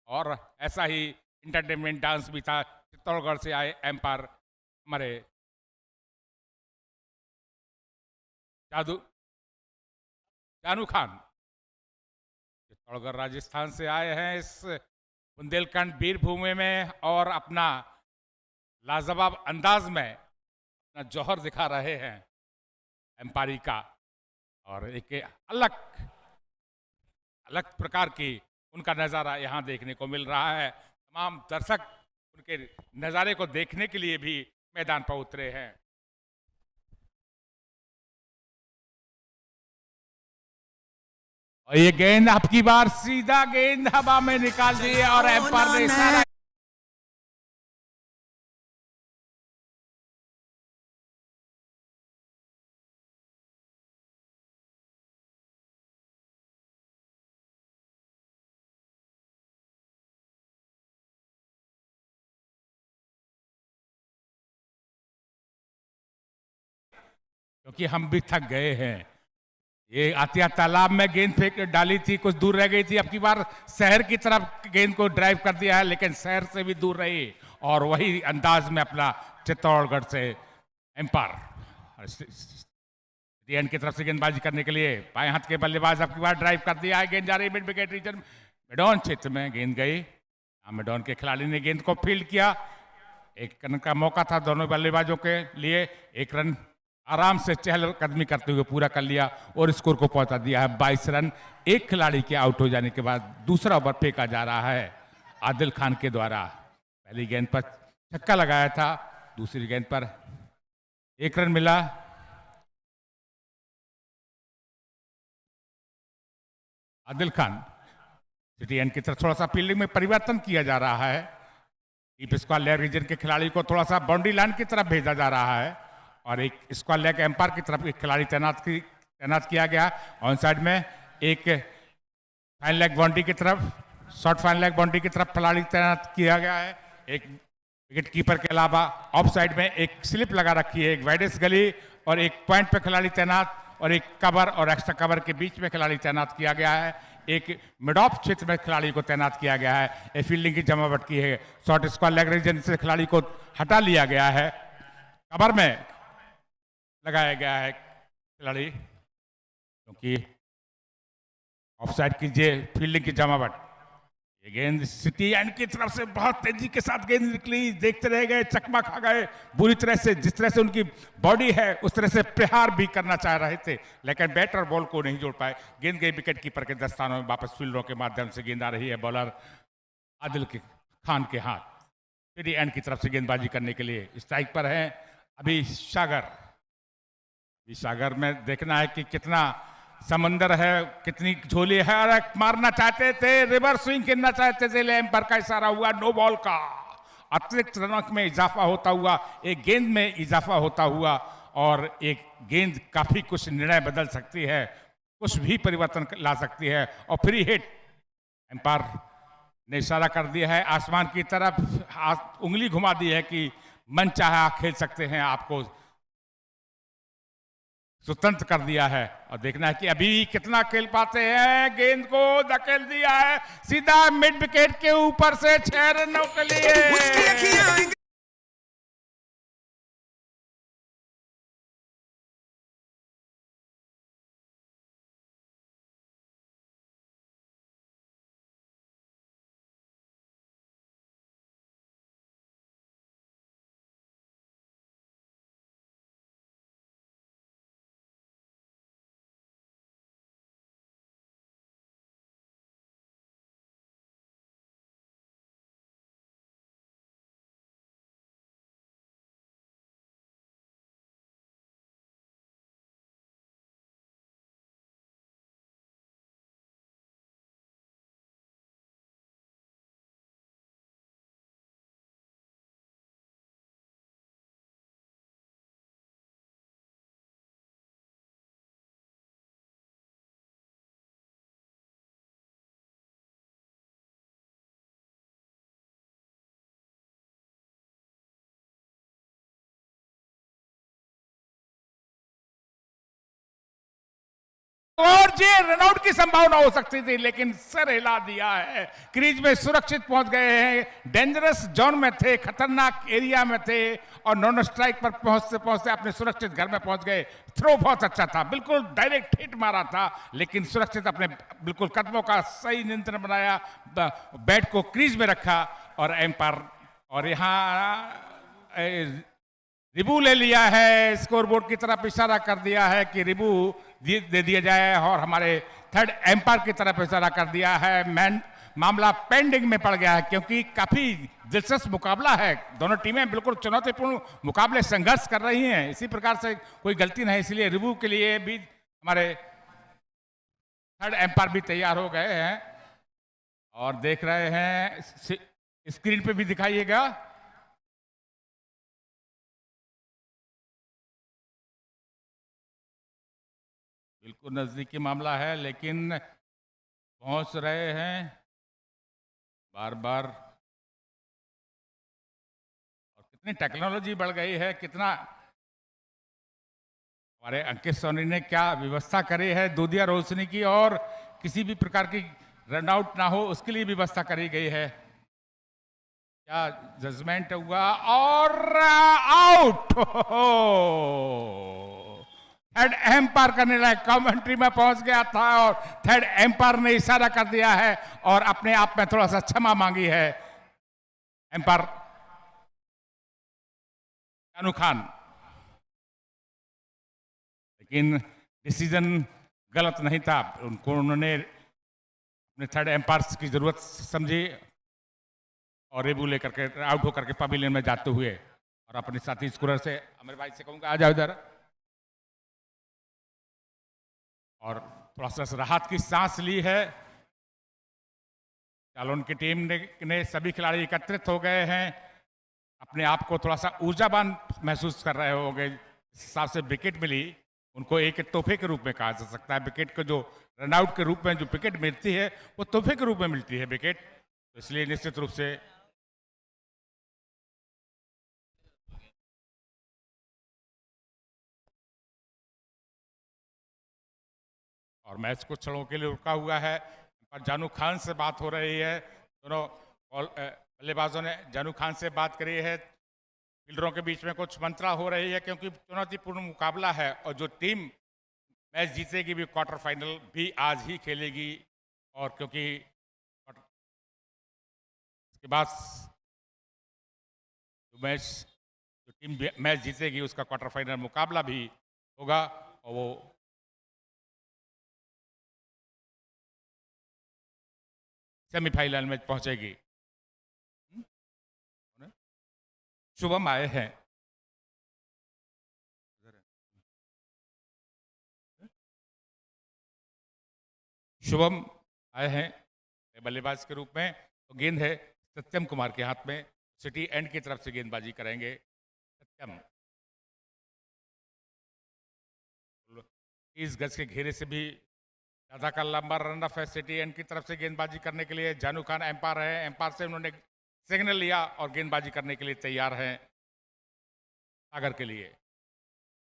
B: और ऐसा ही इंटरटेनमेंट डांस भी था। चित्तौड़गढ़ से आए एम्पायर हमारे जानू खान चित्तौड़गढ़ राजस्थान से आए हैं इस बुंदेलखंड वीरभूमि में, और अपना लाजवाब अंदाज में अपना जौहर दिखा रहे हैं एम्पायरी का। और एक अलग प्रकार की उनका नज़ारा यहाँ देखने को मिल रहा है। तमाम दर्शक उनके नज़ारे को देखने के लिए भी मैदान पर उतरे हैं। और ये गेंद आपकी बार सीधा गेंद हवा में निकाल दी है और एम्पायर ने इशारा क्योंकि हम भी थक गए हैं। ये आतिया तालाब में गेंद फेंक डाली थी, कुछ दूर रह गई थी। अब की बार शहर की तरफ गेंद को ड्राइव कर दिया है, लेकिन शहर से भी दूर रही और वही अंदाज में अपना चित्तौड़गढ़ से एम्पायर एंड की तरफ से गेंदबाजी करने के लिए बाएं हाथ के बल्लेबाज अब की बार ड्राइव कर दिया है। गेंद जा रही मिड विकेट रीजन मेडॉन क्षेत्र में गेंद गई। मेडॉन के खिलाड़ी ने गेंद को फील्ड किया। एक रन का मौका था दोनों बल्लेबाजों के लिए। एक रन आराम से चहलकदमी करते हुए पूरा कर लिया और स्कोर को पहुंचा दिया है 22 रन। एक खिलाड़ी के आउट हो जाने के बाद दूसरा ओवर फेंका जा रहा है आदिल खान के द्वारा। पहली गेंद पर छक्का लगाया था, दूसरी गेंद पर 1 रन मिला। आदिल खान सिटी एंड की तरफ थोड़ा सा फील्डिंग में परिवर्तन किया जा रहा है। डीप स्क्वायर लेग रीजन के खिलाड़ी को थोड़ा सा बाउंड्री लाइन की तरफ भेजा जा रहा है और एक स्क्वायर लेग एम्पायर की तरफ एक खिलाड़ी तैनात किया गया। ऑन साइड में एक फाइन लेग बाउंड्री की तरफ, शॉर्ट फाइन लेग बाउंड्री की तरफ खिलाड़ी तैनात किया गया है। एक विकेट कीपर के अलावा ऑफ साइड में एक स्लिप लगा रखी है, एक वाइडेस्ट गली और एक पॉइंट पे खिलाड़ी तैनात और एक कवर और एक्स्ट्रा कवर के बीच में खिलाड़ी तैनात किया गया है। एक मिड ऑफ क्षेत्र में खिलाड़ी को तैनात किया गया है। ये फील्डिंग की जमावट की है। शॉर्ट स्क्वायर लेग रीजन से खिलाड़ी को हटा लिया गया है। कवर में लगाया गया है खिलाड़ी, क्योंकि ऑफसाइड की जे फील्डिंग की जमावट। ये गेंद सिटी एंड की तरफ से बहुत तेजी के साथ गेंद निकली, देखते रह गए, चकमा खा गए बुरी तरह से। जिस तरह से उनकी बॉडी है उस तरह से प्रहार भी करना चाह रहे थे, लेकिन बैट और बॉल को नहीं जोड़ पाए। गेंद गई विकेट कीपर के दस्तानों में वापस। फील्डरों के माध्यम से गेंद आ रही है बॉलर आदिल खान के हाथ। सिटी एंड की तरफ से गेंदबाजी करने के लिए स्ट्राइक पर है अभी सागर में देखना है कि कितना समंदर है, कितनी झोली है। और मारना चाहते थे, रिवर्स स्विंग खेलना चाहते थे, एम्पायर का इशारा हुआ नो बॉल का अतिरिक्त रनों में इजाफा होता हुआ, एक गेंद में इजाफा होता हुआ, और एक गेंद काफी कुछ निर्णय बदल सकती है, कुछ भी परिवर्तन ला सकती है। और फ्री हिट, एम्पायर ने इशारा कर दिया है आसमान की तरफ, उंगली घुमा दी है कि मन चाहे खेल सकते हैं, आपको स्वतंत्र कर दिया है। और देखना है कि अभी कितना खेल पाते हैं। गेंद को धकेल दिया है सीधा मिड विकेट के ऊपर से 6 रनों के लिए। और जी रनआउट की संभावना हो सकती थी, लेकिन सर हिला दिया है। क्रीज में सुरक्षित पहुंच गए हैं, डेंजरस जोन में थे, खतरनाक एरिया में थे, और नॉन स्ट्राइक पर पहुंचते पहुंचते अपने सुरक्षित घर में पहुंच गए। थ्रो बहुत अच्छा था, बिल्कुल डायरेक्ट हिट मारा था, लेकिन सुरक्षित अपने बिल्कुल कदमों का सही नियंत्रण बनाया, बैट को क्रीज में रखा, और एम्पायर और यहाँ रिबू ले लिया है, स्कोरबोर्ड की तरफ इशारा कर दिया है कि रिबू दे दिया जाए, और हमारे थर्ड एम्पायर की तरफ इशारा कर दिया है। मामला पेंडिंग में पड़ गया है, क्योंकि काफी दिलचस्प मुकाबला है। दोनों टीमें बिल्कुल चुनौतीपूर्ण मुकाबले संघर्ष कर रही हैं, इसी प्रकार से कोई गलती नहीं, इसलिए रिव्यू के लिए भी हमारे थर्ड एम्पायर भी तैयार हो गए हैं, और देख रहे हैं स्क्रीन पे भी दिखाइएगा। बिल्कुल नजदीकी मामला है, लेकिन पहुंच रहे हैं बार बार। और कितनी टेक्नोलॉजी बढ़ गई है, कितना हमारे अंकित सोनी ने क्या व्यवस्था करी है दूधिया रोशनी की, और किसी भी प्रकार की रनआउट ना हो उसके लिए व्यवस्था करी गई है। क्या जजमेंट हुआ, और आउट। थर्ड एम्पायर का निर्णय कमेंट्री में पहुंच गया था, और थर्ड एम्पायर ने इशारा कर दिया है और अपने आप में थोड़ा सा क्षमा मांगी है एम्पायर शानू खान, लेकिन डिसीजन गलत नहीं था। उन्होंने अपने थर्ड एम्पायर की जरूरत समझी, और रेबू लेकर के आउट होकर के पवेलियन में जाते हुए, और अपने साथी स्कोरर से अमर भाई से कहूंगा आ जाओ इधर, और थोड़ा सा राहत की सांस ली है। जालौन की टीम ने सभी खिलाड़ी एकत्रित हो गए हैं, अपने आप को थोड़ा सा ऊर्जावान महसूस कर रहे होंगे। इस हिसाब से विकेट मिली उनको एक तोहफे के रूप में कहा जा सकता है। विकेट को जो रनआउट के रूप में जो विकेट मिलती है वो तोहफे के रूप में मिलती है विकेट, तो इसलिए निश्चित रूप से और मैच कुछ क्षणों के लिए रुका हुआ है। पर जानू खान से बात हो रही है, दोनों बल्लेबाजों ने जानू खान से बात करी है। फील्डरों के बीच में कुछ मंत्रा हो रही है, क्योंकि चुनौतीपूर्ण मुकाबला है, और जो टीम मैच जीतेगी भी क्वार्टर फाइनल भी आज ही खेलेगी, और क्योंकि इसके बाद जो टीम मैच जीतेगी उसका क्वार्टर फाइनल मुकाबला भी होगा, और वो सेमीफाइनल में पहुंचेगी। शुभम आए हैं, शुभम आए हैं बल्लेबाज के रूप में, तो गेंद है सत्यम कुमार के हाथ में। सिटी एंड की तरफ से गेंदबाजी करेंगे सत्यम। 30 गज के घेरे से भी ज्यादा का लंबा रन ऑफ है सिटी एंड की तरफ से गेंदबाजी करने के लिए। जानू खान एम्पायर है, एम्पायर से उन्होंने सिग्नल लिया और गेंदबाजी करने के लिए तैयार हैं सागर के लिए।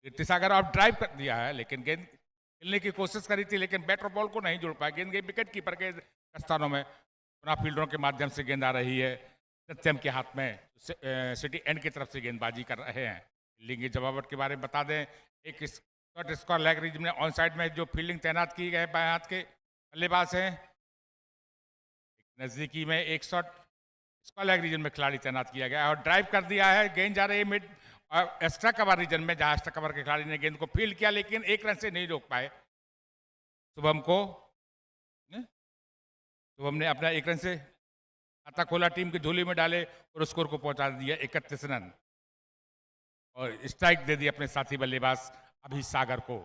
B: कीर्ति सागर अब ड्राइव कर दिया है, लेकिन गेंद खेलने की कोशिश करी थी, लेकिन बैट और बॉल को नहीं जुड़ पाया। गेंद गई विकेट कीपर के स्थानों में, पुनः फील्डरों के माध्यम से गेंद आ रही है सत्यम के हाथ में। सिटी एंड की तरफ से गेंदबाजी कर रहे हैं। फील्डिंग की जवाबत के बारे में बता दें, एक शॉट स्कोर लेग रीजन में ऑन साइड में जो फील्डिंग तैनात की गई है बाएं हाथ के बल्लेबाज हैं। नजदीकी में एक शॉट स्कोर लेग रीजन में खिलाड़ी तैनात किया गया और ड्राइव कर दिया है। गेंद जा रही है मिड एक्स्ट्रा कवर रीजन में, जहां एक्स्ट्रा कवर के खिलाड़ी ने गेंद को फील्ड किया, लेकिन एक रन से नहीं रोक पाए। शुभम ने अपना एक रन से खाता खोला, टीम की झोली में डाले और स्कोर को पहुंचा दिया 31 रन और स्ट्राइक दे दी अपने साथी बल्लेबाज अभी सागर को।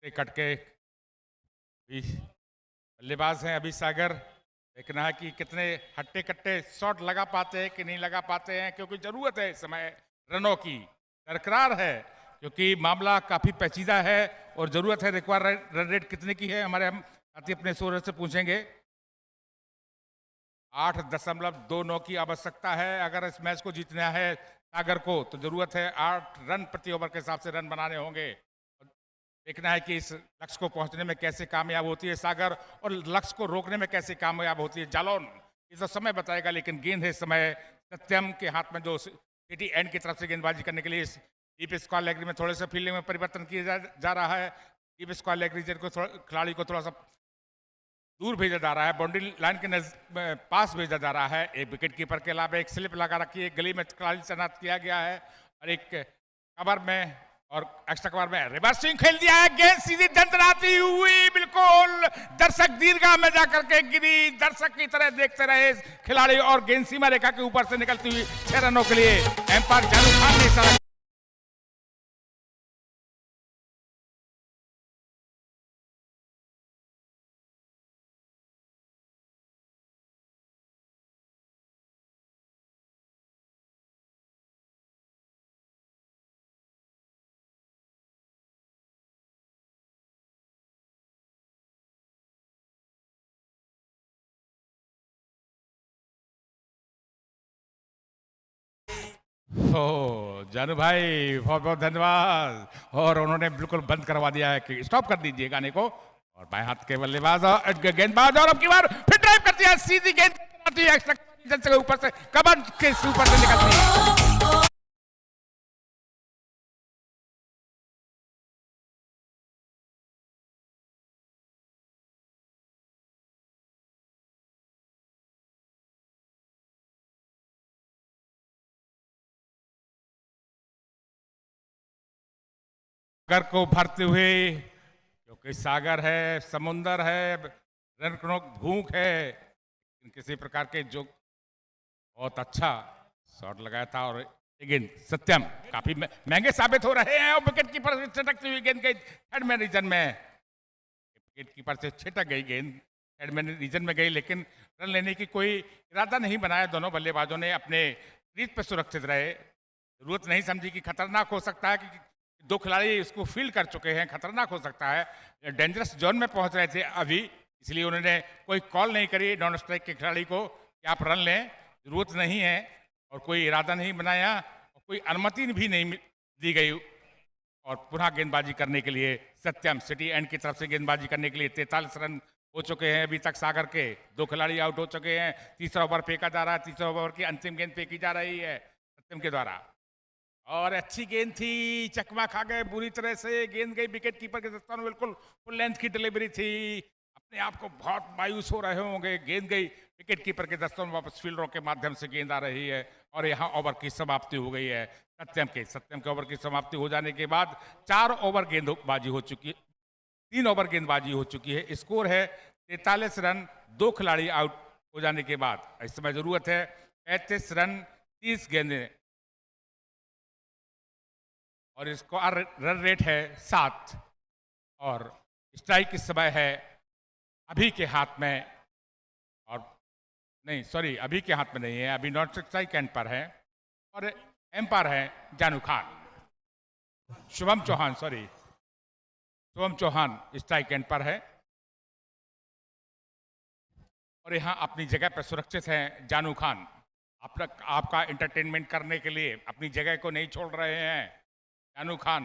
B: कट के बल्लेबाज हैं अभी सागर। देखना है कि कितने हट्टे कट्टे शॉट लगा पाते हैं कि नहीं लगा पाते हैं, क्योंकि जरूरत है इस समय रनों की। दरकरार है क्योंकि मामला काफी पेचीदा है और जरूरत है। रिक्वायर्ड रन रेट कितने की है हमारे हम साथी अपने सोलर से पूछेंगे। 8.29 की आवश्यकता है अगर इस मैच को जीतना है सागर को, तो जरूरत है 8 रन प्रति ओवर के हिसाब से रन बनाने होंगे। देखना है कि इस लक्ष्य को पहुंचने में कैसे कामयाब होती है सागर और लक्ष्य को रोकने में कैसे कामयाब होती है जालौन, ये तो समय बताएगा। लेकिन गेंद है इस समय सत्यम के हाथ में, जो सिटी एंड की तरफ से गेंदबाजी करने के लिए डीप स्क्वायर लेग में थोड़े से फील्डिंग में परिवर्तन किया जा रहा है। डीप स्क्वायर लेग रीजन को खिलाड़ी को थोड़ा सा दूर भेजा जा रहा है, बाउंड्री लाइन के पास भेजा जा रहा है। एक विकेट कीपर के अलावा एक स्लिप लगा रखी है, गली में खिलाड़ी तैनात किया गया है और एक कवर में और एक्स्ट्रा कवर में रिवर्सिंग खेल दिया है। गेंद सीधी दंडराती हुई बिल्कुल दर्शक दीर्घा में जाकर के गिरी। दर्शक की तरह देखते रहे खिलाड़ी और गेंद सीमा रेखा के ऊपर से निकलती हुई 6 रनों के लिए एम्पायर जानू खान ने इशारा। जानू भाई बहुत बहुत धन्यवाद। और उन्होंने बिल्कुल बंद करवा दिया है कि स्टॉप कर दीजिए गाने को। और बाएं हाथ के बल्लेबाज और गेंदबाज और अब की बार फिर ड्राइव करती है, सीधी गेंद आती है एक्स्ट्रा के ऊपर से, कबर के ऊपर से निकलती है। सागर को भरते हुए, क्योंकि सागर है, समुंदर है, रन भूख है, किसी प्रकार के जो बहुत अच्छा शॉट लगाया था। और गेंद सत्यम काफी महंगे साबित हो रहे हैं और विकेट कीपर से छिटकती हुई गेंद गई थर्ड मैन रीजन में। विकेट कीपर से छिटक गई गेंद, थर्ड मैन रीजन में गई, लेकिन रन लेने की कोई इरादा नहीं बनाया। दोनों बल्लेबाजों ने अपने क्रीज पर सुरक्षित रहे, जरूरत नहीं समझी कि खतरनाक हो सकता है, कि 2 खिलाड़ी इसको फील्ड कर चुके हैं, खतरनाक हो सकता है, डेंजरस जोन में पहुंच रहे थे अभी, इसलिए उन्होंने कोई कॉल नहीं करी नॉन स्ट्राइक के खिलाड़ी को कि आप रन लें, जरूरत नहीं है, और कोई इरादा नहीं बनाया और कोई अनुमति भी नहीं दी गई। और पुनः गेंदबाजी करने के लिए सत्यम सिटी एंड की तरफ से गेंदबाजी करने के लिए 43 रन हो चुके हैं अभी तक सागर के। 2 खिलाड़ी आउट हो चुके हैं, तीसरा ओवर फेंका जा रहा है, तीसरा ओवर की अंतिम गेंद फेंकी जा रही है सत्यम के द्वारा। और अच्छी गेंद थी, चकमा खा गए बुरी तरह से, गेंद गई विकेट कीपर के दस्तान, बिल्कुल फुल लेंथ की डिलीवरी थी। अपने आप को बहुत मायूस हो रहे होंगे, गेंद गई विकेट कीपर के दस्तान, वापस फील्डरों के माध्यम से गेंद आ रही है और यहाँ ओवर की समाप्ति हो गई है सत्यम के ओवर की समाप्ति हो जाने के बाद 4 ओवर गेंदबाजी हो चुकी है, 3 ओवर गेंदबाजी हो चुकी है। स्कोर है 43 रन, 2 खिलाड़ी आउट हो जाने के बाद। इस समय जरूरत है 35 रन 30 गेंदें और इसको रन रेट है 7 और स्ट्राइक इस समय है अभी के हाथ में। और नहीं सॉरी, अभी के हाथ में नहीं है, अभी नॉट स्ट्राइक एंड पर है और एम्पायर है Janu Khan, Shubham Chauhan, sorry Shubham Chauhan strike end पर है और यहाँ अपनी जगह पर सुरक्षित है जानू खान। आपका एंटरटेनमेंट करने के लिए अपनी जगह को नहीं छोड़ रहे हैं जानू खान।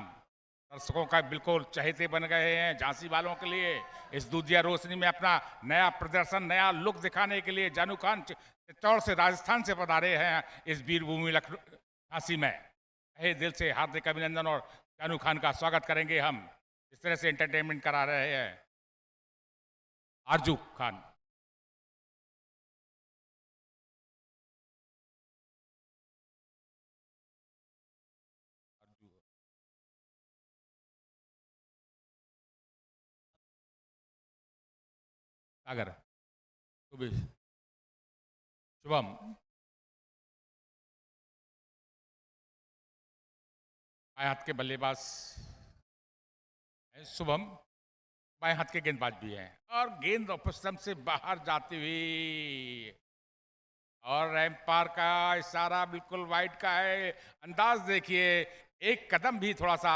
B: दर्शकों का बिल्कुल चहेते बन गए हैं झांसी वालों के लिए। इस दूधिया रोशनी में अपना नया प्रदर्शन, नया लुक दिखाने के लिए जानू खान चित्तौड़ से, राजस्थान से पधारे हैं इस वीरभूमि झांसी में। तहे दिल से हार्दिक अभिनंदन और जानू खान का स्वागत करेंगे हम। इस तरह से एंटरटेनमेंट करा रहे हैं आरजू खान। सागर, शुभम, बाएं हाथ के बल्लेबाज शुभम, बाएं हाथ के गेंदबाज भी हैं और गेंद उपस्तंभ से बाहर जाती हुई और एम्पायर का इशारा बिल्कुल वाइड का है। अंदाज देखिए, एक कदम भी थोड़ा सा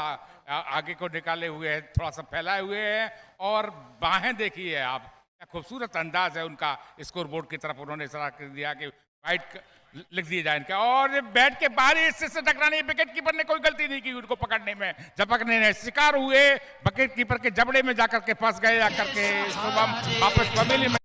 B: आगे को निकाले हुए हैं, थोड़ा सा फैलाए हुए हैं और बाहें देखिए आप, क्या खूबसूरत अंदाज है उनका। स्कोर बोर्ड की तरफ उन्होंने इशारा कर दिया कि वाइड लिख दिए जाए इनका और बैट के बाहरी हिस्से से टकराने, विकेट कीपर ने कोई गलती नहीं की उनको पकड़ने में। झपकने ने शिकार हुए, विकेट कीपर के जबड़े में जाकर के फंस गए, आकर के शुभम वापस पवेलियन में।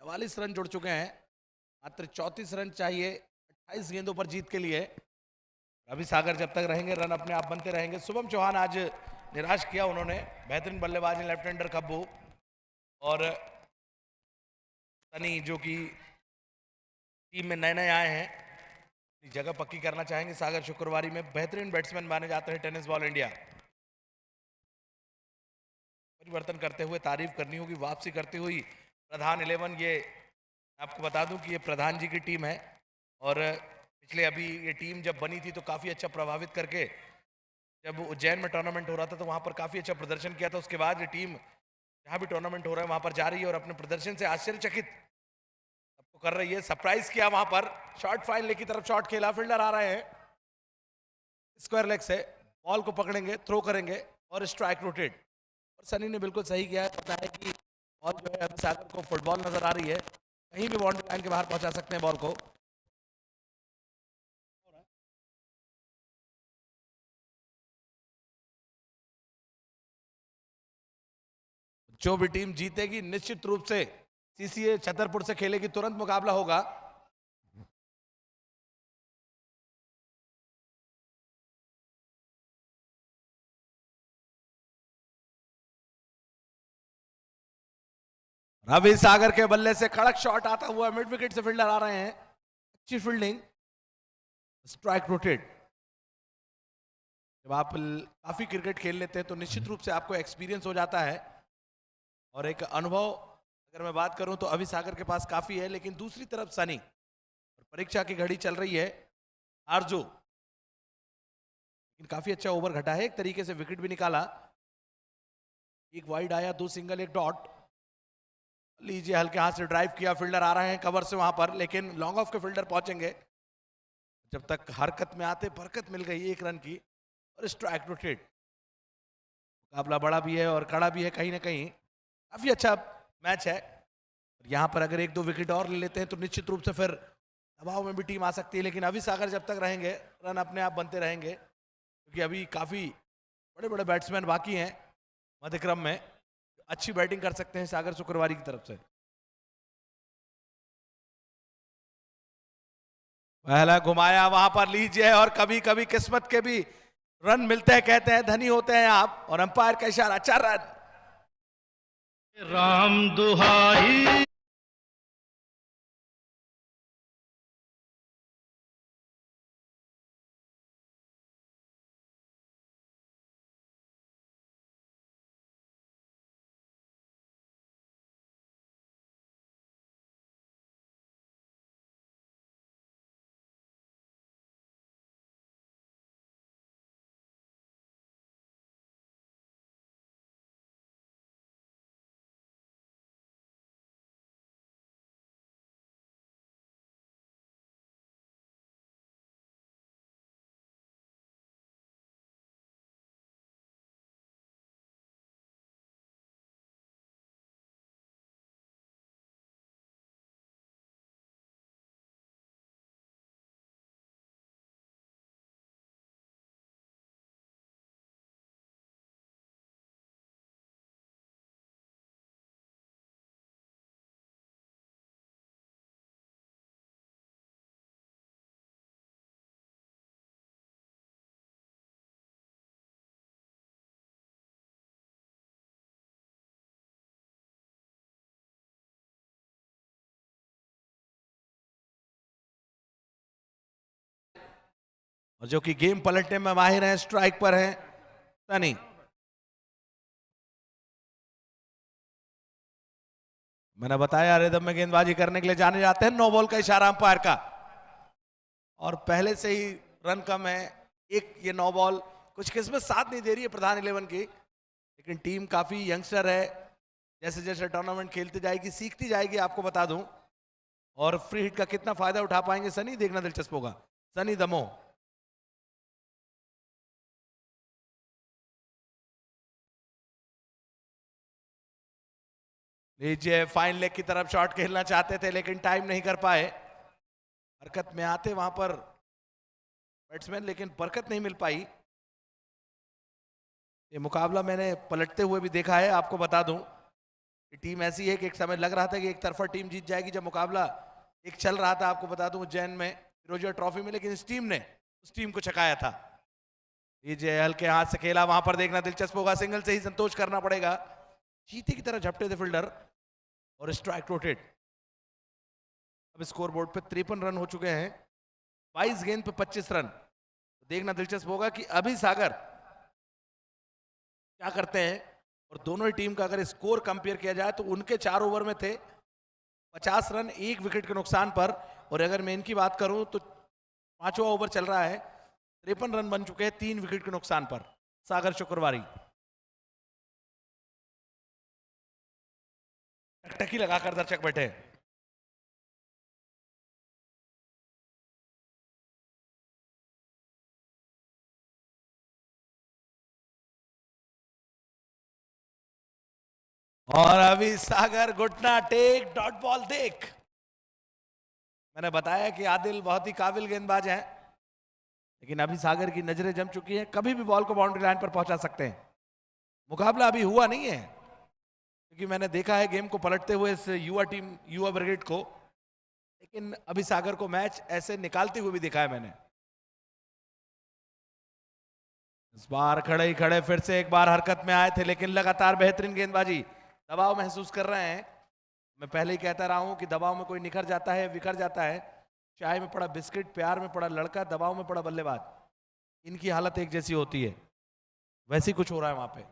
A: चवालीस रन जुड़ चुके हैं, मात्र 34 रन चाहिए 28 गेंदों पर जीत के लिए। रवि सागर जब तक रहेंगे रन अपने आप बनते रहेंगे। शुभम चौहान आज निराश किया उन्होंने, बेहतरीन बल्लेबाज लेफ्ट हैंडर खब्बू और सनी जो कि टीम में नए नए आए हैं, अपनी जगह पक्की करना चाहेंगे। सागर शुक्रवारी में बेहतरीन बैट्समैन माने जाते हैं टेनिस बॉल इंडिया। परिवर्तन करते हुए तारीफ करनी होगी, वापसी करती हुई प्रधान 11। ये आपको बता दूं कि ये प्रधान जी की टीम है और पिछले अभी ये टीम जब बनी थी तो काफ़ी अच्छा प्रभावित करके, जब उज्जैन में टूर्नामेंट हो रहा था तो वहाँ पर काफ़ी अच्छा प्रदर्शन किया था। उसके बाद ये टीम जहाँ भी टूर्नामेंट हो रहा है वहाँ पर जा रही है और अपने प्रदर्शन से आश्चर्यचकित सबको कर रही है। सरप्राइज किया वहाँ पर, शॉर्ट फाइन लेग की तरफ शॉट खेला, फील्डर आ रहे हैं स्क्वायर लेग से, बॉल को पकड़ेंगे, थ्रो करेंगे और स्ट्राइक रोटेट। और सनी ने बिल्कुल सही किया है, पता है कि बॉल जो है अभी सागर को फुटबॉल नजर आ रही है, कहीं भी बाउंड्री लाइन के बाहर पहुंचा सकते हैं बॉल को। जो भी टीम जीतेगी निश्चित रूप से सीसीए छतरपुर से खेलेगी, तुरंत मुकाबला होगा। रवि सागर के बल्ले से कड़क शॉट आता हुआ मिड विकेट से फील्डर आ रहे हैं, अच्छी फील्डिंग, स्ट्राइक रोटेट। जब आप काफी क्रिकेट खेल लेते हैं तो निश्चित रूप से आपको एक्सपीरियंस हो जाता है और एक अनुभव। अगर मैं बात करूं तो अभी सागर के पास काफी है, लेकिन दूसरी तरफ सनी, परीक्षा की घड़ी चल रही है आरजू, लेकिन काफी अच्छा ओवर घटा है, एक तरीके से विकेट भी निकाला। एक वाइड आया, 2 सिंगल 1 डॉट। लीजिए, हल्के हाथ से ड्राइव किया, फील्डर आ रहे हैं कवर से वहां पर, लेकिन लॉन्ग ऑफ के फील्डर पहुंचेंगे। जब तक हरकत में आते बरकत मिल गई 1 रन की और स्ट्राइक रोटेट। मुकाबला बड़ा भी है और कड़ा भी है, कहीं ना कहीं काफी अच्छा मैच है। यहाँ पर अगर 1-2 विकेट और ले लेते हैं तो निश्चित रूप से फिर दबाव में भी टीम आ सकती है, लेकिन अभी सागर जब तक रहेंगे रन अपने आप बनते रहेंगे, क्योंकि अभी काफी बड़े बड़े बैट्समैन बाकी हैं मध्य क्रम में, अच्छी बैटिंग कर सकते हैं सागर शुक्रवारी की तरफ से। पहला घुमाया वहां पर लीजिए, और कभी कभी किस्मत के भी रन मिलते हैं, कहते हैं धनी होते हैं आप, और अंपायर का इशारा 4 रन।
E: राम दुहाई।
A: और जो कि गेम पलटने में माहिर हैं, स्ट्राइक पर हैं सनी। मैंने बताया रिदम में गेंदबाजी करने के लिए जाने जाते हैं, 9 बॉल का इशारा अंपायर का, और पहले से ही रन कम है एक। ये 9 बॉल कुछ किस्मत साथ नहीं दे रही है प्रधान 11 की, लेकिन टीम काफी यंगस्टर है, जैसे जैसे टूर्नामेंट खेलती जाएगी सीखती जाएगी, आपको बता दूं। और फ्री हिट का कितना फायदा उठा पाएंगे सनी, देखना दिलचस्प होगा। सनी दमो लीजिए, फाइन लेग की तरफ शॉट खेलना चाहते थे लेकिन टाइम नहीं कर पाए, हरकत में आते वहां पर बैट्समैन, लेकिन बरकत नहीं मिल पाई। ये मुकाबला मैंने पलटते हुए भी देखा है, आपको बता दूं कि टीम ऐसी है कि एक समय लग रहा था कि एक तरफा टीम जीत जाएगी, जब मुकाबला एक चल रहा था, आपको बता दूं उज्जैन में फिरोजिया ट्रॉफी में, लेकिन इस टीम ने उस टीम को छकाया था। लीजिए, हल्के हाथ से खेला, वहां पर देखना दिलचस्प होगा, सिंगल से ही संतोष करना पड़ेगा। चीते की तरह झपटे थे फील्डर और स्ट्राइक रोटेट। अब स्कोर बोर्ड पे 53 रन हो चुके हैं, 22 गेंद पे 25 रन। देखना दिलचस्प होगा कि अभी सागर क्या करते हैं, और दोनों ही टीम का अगर स्कोर कंपेयर किया जाए तो उनके 4 ओवर में थे 50 रन 1 विकेट के नुकसान पर, और अगर मैं इनकी बात करूं तो 5वां ओवर चल रहा है, 53 रन बन चुके हैं 3 विकेट के नुकसान पर सागर शुक्रवारी। टकटकी लगाकर दर्शक बैठे। और अभी सागर घुटना टेक, डॉट बॉल देख। मैंने बताया कि आदिल बहुत ही काबिल गेंदबाज हैं, लेकिन अभी सागर की नजरें जम चुकी हैं, कभी भी बॉल को बाउंड्री लाइन पर पहुंचा सकते हैं। मुकाबला अभी हुआ नहीं है, क्योंकि मैंने देखा है गेम को पलटते हुए इस युवा टीम, युवा ब्रिगेड को, लेकिन अभी सागर को मैच ऐसे निकालते हुए भी देखा है मैंने। इस बार खड़े ही खड़े फिर से एक बार हरकत में आए थे, लेकिन लगातार बेहतरीन गेंदबाजी, दबाव महसूस कर रहे हैं। मैं पहले ही कहता रहा हूं कि दबाव में कोई निखर जाता है, विखर जाता है। चाय में पड़ा बिस्किट, प्यार में पड़ा लड़का, दबाव में पड़ा बल्लेबाज, इनकी हालत एक जैसी होती है, वैसे ही कुछ हो रहा है वहां पे।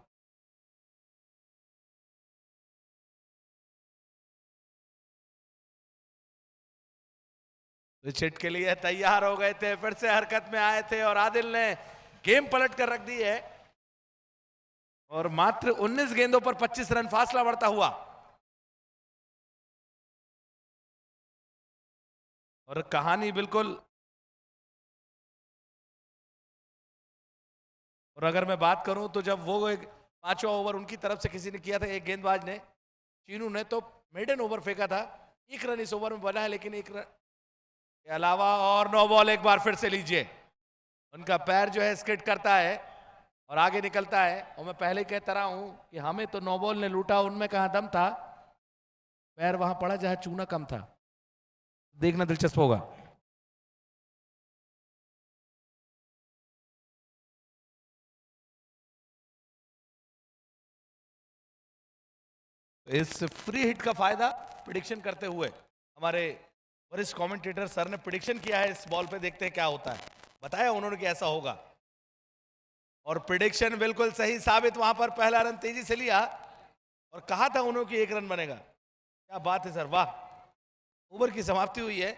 A: रिचर्ड के लिए तैयार हो गए थे, फिर से हरकत में आए थे, और आदिल ने गेम पलट कर रख दी है, और मात्र 19 गेंदों पर 25 रन, फासला बढ़ता हुआ। और कहानी बिल्कुल, और अगर मैं बात करूं तो जब वो एक 5वां ओवर उनकी तरफ से किसी ने किया था, एक गेंदबाज ने, चीनू ने, तो मेडन ओवर फेंका था, 1 रन इस ओवर में बना है, लेकिन 1 रन के अलावा और नो बॉल एक बार फिर से लीजिए। उनका पैर जो है स्किड करता है और आगे निकलता है, और मैं पहले कहता रहा हूं कि हमें तो नो बॉल ने लूटा, उनमें कहां दम था। पैर वहां पड़ा जहां चूना कम था। देखना दिलचस्प होगा। इस फ्री हिट का फायदा प्रिडिक्शन करते हुए हमारे वरिष्ठ कमेंटेटर सर ने प्रिडिक्शन किया है इस बॉल पे, देखते हैं क्या होता है। बताया उन्होंने कि ऐसा होगा और प्रिडिक्शन बिल्कुल सही साबित। वहां पर पहला रन तेजी से लिया और कहा था उन्होंने कि 1 रन बनेगा। क्या बात है सर, वाह। ओवर की समाप्ति हुई है।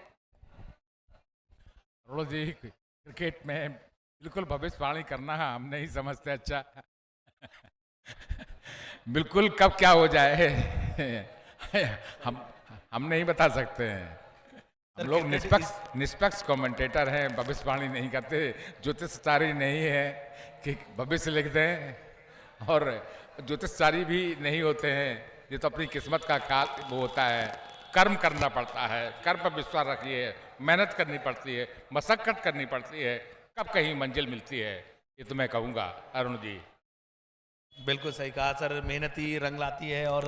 B: अरुण जी, क्रिकेट में बिल्कुल भविष्यवाणी करना है हम नहीं समझते। अच्छा बिल्कुल कब क्या हो जाए हम नहीं बता सकते हैं। हम लोग निष्पक्ष कमेंटेटर हैं, भविष्यवाणी नहीं करते, ज्योतिषचारी नहीं है कि भविष्य लिख दें, और ज्योतिषचारी भी नहीं होते हैं। ये तो अपनी किस्मत का काल वो होता है, कर्म करना पड़ता है। कर्म पर विश्वास रखिए, मेहनत करनी पड़ती है, मशक्कत करनी पड़ती है, कब कहीं मंजिल मिलती है, ये तो मैं कहूँगा। अरुण जी
A: बिल्कुल सही कहा सर, मेहनत ही रंग लाती है और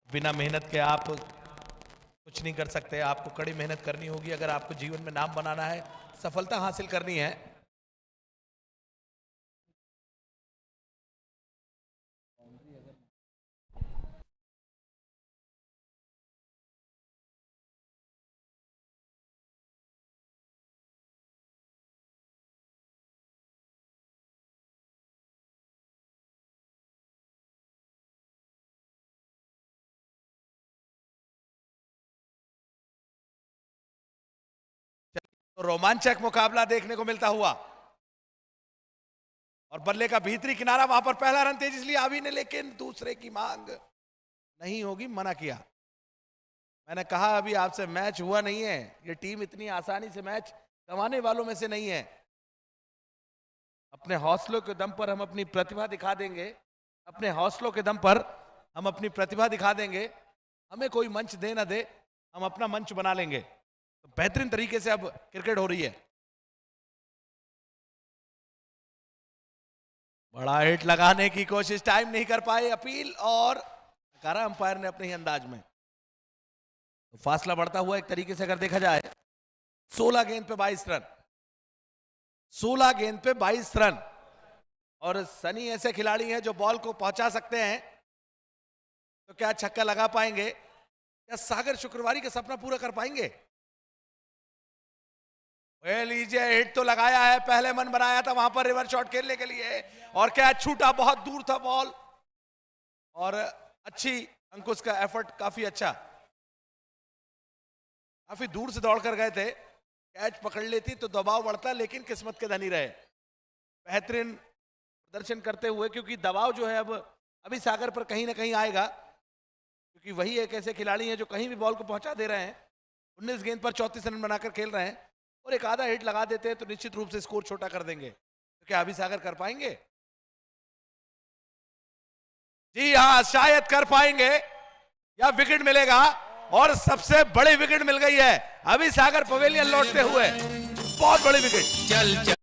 A: बिना मेहनत के आप कुछ नहीं कर सकते। आपको कड़ी मेहनत करनी होगी अगर आपको जीवन में नाम बनाना है, सफलता हासिल करनी है। तो रोमांचक मुकाबला देखने को मिलता हुआ और बल्ले का भीतरी किनारा, वहां पर पहला रन तेजी से लिया अभी ने, लेकिन दूसरे की मांग नहीं होगी, मना किया। मैंने कहा अभी आपसे मैच हुआ नहीं है, ये टीम इतनी आसानी से मैच गंवाने वालों में से नहीं है। अपने हौसलों के दम पर हम अपनी प्रतिभा दिखा देंगे, अपने हौसलों के दम पर हम अपनी प्रतिभा दिखा देंगे। हमें कोई मंच दे ना दे, हम अपना मंच बना लेंगे। तो बेहतरीन तरीके से अब क्रिकेट हो रही है। बड़ा हिट लगाने की कोशिश, टाइम नहीं कर पाए, अपील और करा अंपायर ने अपने ही अंदाज में। तो फासला बढ़ता हुआ एक तरीके से अगर देखा जाए, 16 गेंद पे 22 रन, 16 गेंद पे 22 रन। और सनी ऐसे खिलाड़ी हैं जो बॉल को पहुंचा सकते हैं, तो क्या छक्का लगा पाएंगे? क्या सागर शुक्रवारी का सपना पूरा कर पाएंगे? लीजिए, हिट तो लगाया है, पहले मन बनाया था वहां पर रिवर्स शॉट खेलने के लिए, और क्या छूटा, बहुत दूर था बॉल, और अच्छी अंकुश का एफर्ट काफी अच्छा, काफी दूर से दौड़ कर गए थे। कैच पकड़ लेती तो दबाव बढ़ता, लेकिन किस्मत के धनी रहे। बेहतरीन प्रदर्शन करते हुए, क्योंकि दबाव जो है अब अभी सागर पर कहीं ना कहीं आएगा, क्योंकि वही एक ऐसे खिलाड़ी हैं जो कहीं भी बॉल को पहुंचा दे रहे हैं। 19 गेंद पर 34 रन बनाकर खेल रहे हैं, और एक आधा हिट लगा देते हैं तो निश्चित रूप से स्कोर छोटा कर देंगे। तो क्या अभी सागर कर पाएंगे? जी हाँ, शायद कर पाएंगे, या विकेट मिलेगा, और सबसे बड़ी विकेट मिल गई है अभी सागर पवेलियन लौटते हुए। बहुत बड़ी विकेट।
F: चल चल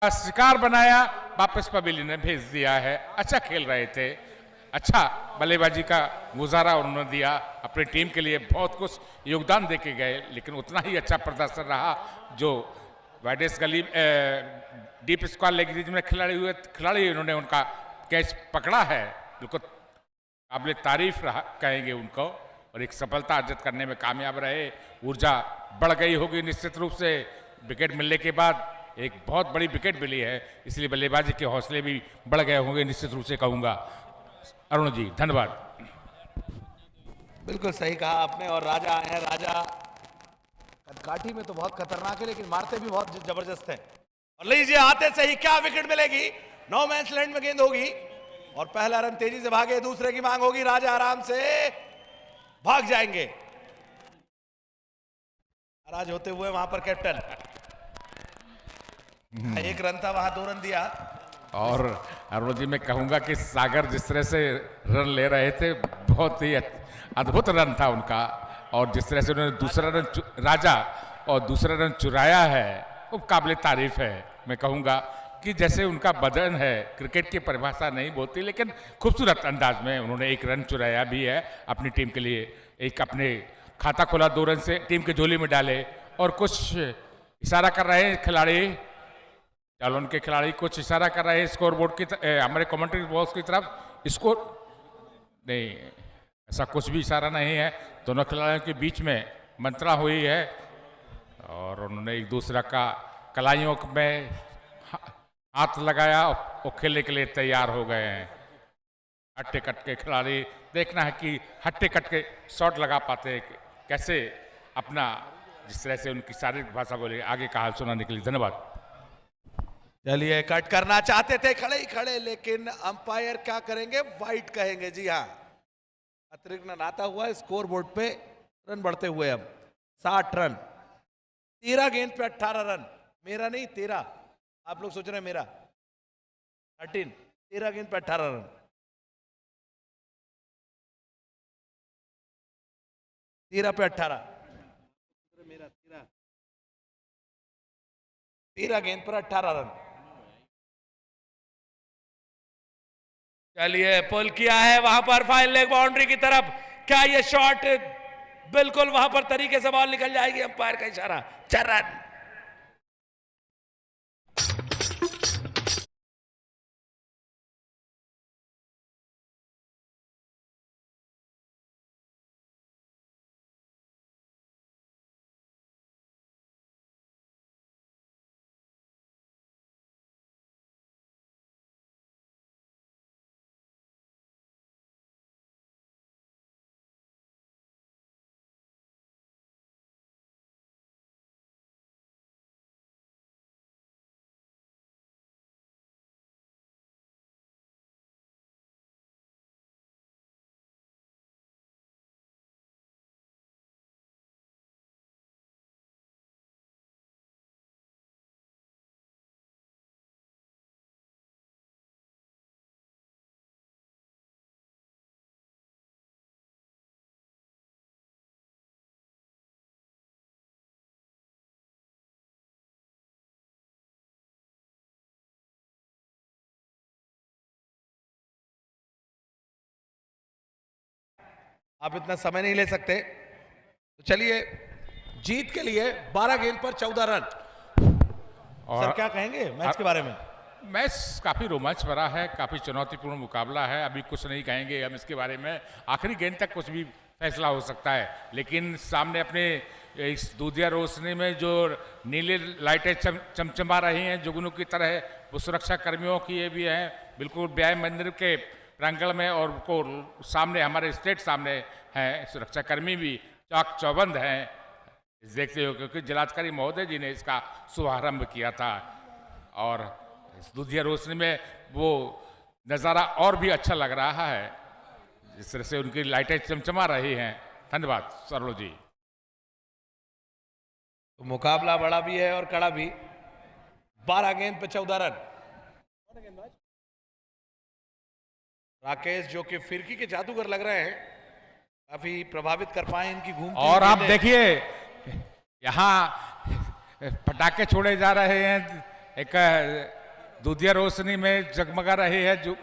B: शिकार बनाया, वापस पवेलियन ने भेज दिया है। अच्छा खेल रहे थे, अच्छा बल्लेबाजी का गुजारा उन्होंने दिया, अपनी टीम के लिए बहुत कुछ योगदान देके गए, लेकिन उतना ही अच्छा प्रदर्शन रहा जो वाइडेस गली डीप स्क्वायर लेग रीज में खिलाड़ी उन्होंने उनका कैच पकड़ा है, बिल्कुल काबिल तारीफ रहा कहेंगे उनको, और एक सफलता अर्जित करने में कामयाब रहे। ऊर्जा बढ़ गई होगी निश्चित रूप से, विकेट मिलने के बाद एक बहुत बड़ी विकेट मिली है, इसलिए बल्लेबाजी के हौसले भी बढ़ गए होंगे निश्चित रूप से कहूंगा। अरुण जी धन्यवाद।
A: बिल्कुल सही कहा आपने। और राजा आए हैं। राजा कदकाठी में तो बहुत खतरनाक है, लेकिन मारते भी बहुत जबरदस्त है। और लीजिए आते से ही क्या विकेट मिलेगी। नो मैच लैंड में गेंद होगी और पहला रन तेजी से भागे, दूसरे की मांग होगी। राजा आराम से भाग जाएंगे। नाराज होते हुए वहां पर कैप्टन, एक रन था वहां, 2 रन दिया।
B: और अरुण जी मैं कहूंगा कि सागर जिस तरह से रन ले रहे थे, बहुत ही अद्भुत रन था उनका। और जिस तरह से उन्होंने दूसरा रन राजा और दूसरा रन चुराया है, वो काबिल तारीफ है। मैं कहूंगा कि जैसे उनका बदन है, क्रिकेट की परिभाषा नहीं बोलती, लेकिन खूबसूरत अंदाज में उन्होंने एक रन चुराया भी है अपनी टीम के लिए। एक अपने खाता खोला 2 रन से, टीम के झोली में डाले। और कुछ इशारा कर रहे हैं खिलाड़ी, जालौन के खिलाड़ी कुछ इशारा कर रहे हैं स्कोर बोर्ड की हमारे कमेंट्री बॉक्स की तरफ। स्कोर नहीं, ऐसा कुछ भी इशारा नहीं है। दोनों खिलाड़ियों के बीच में मंत्रणा हुई है और उन्होंने एक दूसरा का कलाइयों में हाथ लगाया और खेलने के लिए तैयार हो गए हैं। हट्टे कट के खिलाड़ी, देखना है कि हट्टे कट के शॉट लगा पाते हैं कैसे। अपना जिस तरह से उनकी शारीरिक भाषा बोले, आगे का हाल सुनाने के लिए धन्यवाद।
A: चलिए, कट करना चाहते थे खड़े ही खड़े, लेकिन अंपायर क्या करेंगे, वाइट कहेंगे। जी हाँ, अतिरिक्त रन आता हुआ स्कोर बोर्ड पे रन बढ़ते हुए अब 60 रन। 13 गेंद पे 18 रन। मेरा नहीं, 13। आप लोग सोच रहे हैं मेरा 13। 13 गेंद पे 18 रन। 13 पे 18। मेरा 13 गेंद पर 18 रन। चलिए, पुल किया है वहां पर फाइन लेग बाउंड्री की तरफ। क्या ये शॉट बिल्कुल वहां पर तरीके से बॉल निकल जाएगी। अंपायर का इशारा, 4 रन। आप इतना समय नहीं ले सकते, तो चलिए, जीत के लिए 12 गेंद पर 14 रन।
B: और
A: सर क्या कहेंगे मैच के बारे में?
B: मैच काफ़ी रोमांच भरा है, काफ़ी चुनौतीपूर्ण मुकाबला है। अभी कुछ नहीं कहेंगे हम इसके बारे में, आखिरी गेंद तक कुछ भी फैसला हो सकता है। लेकिन सामने अपने इस दूधिया रोशनी में जो नीली लाइटें चमचमा रही हैं जुगनू की तरह, वो सुरक्षा कर्मियों की ये भी हैं बिल्कुल व्यायाम मंदिर के प्रांगण में। और को सामने हमारे स्टेट सामने हैं, सुरक्षा कर्मी भी चाक चौबंद हैं। देखते हो क्योंकि जिलाधिकारी महोदय जी ने इसका शुभारंभ किया था। और इस दूधिया रोशनी में वो नज़ारा और भी अच्छा लग रहा है, जिस तरह से उनकी लाइटें चमचमा रही हैं। धन्यवाद सरोज जी।
A: तो मुकाबला बड़ा भी है और कड़ा भी। 12 गेंद पे 14 रन। राकेश, जो कि फिरकी के जादूगर लग रहे हैं, काफी प्रभावित कर पाए इनकी घूम।
B: और आप देखिए यहाँ पटाखे छोड़े जा रहे हैं, एक दूधिया रोशनी में जगमगा रही है, जो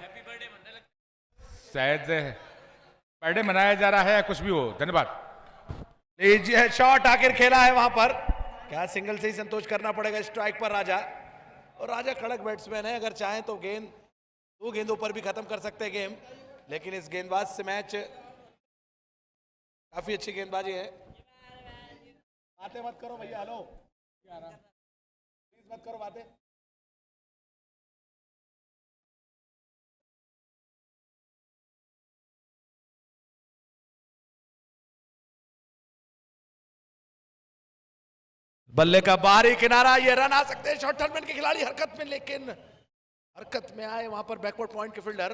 B: शायद बर्थडे मनाया जा रहा है, कुछ भी हो। धन्यवाद।
A: लीजिए, शॉट आखिर खेला है वहां पर। क्या सिंगल से ही संतोष करना पड़ेगा स्ट्राइक पर राजा। और राजा कड़क बैट्समैन है, अगर चाहें तो गेंद 2 गेंदों पर भी खत्म कर सकते हैं गेम। लेकिन इस गेंदबाज से मैच, काफी अच्छी गेंदबाजी है। बातें मत करो भैया, हेलो, प्लीज मत करो बातें। बल्ले का बाहरी किनारा, ये रन आ सकते हैं शॉर्ट टर्नमेंट के खिलाड़ी हरकत में, लेकिन हरकत में आए वहां पर बैकवर्ड पॉइंट के फील्डर।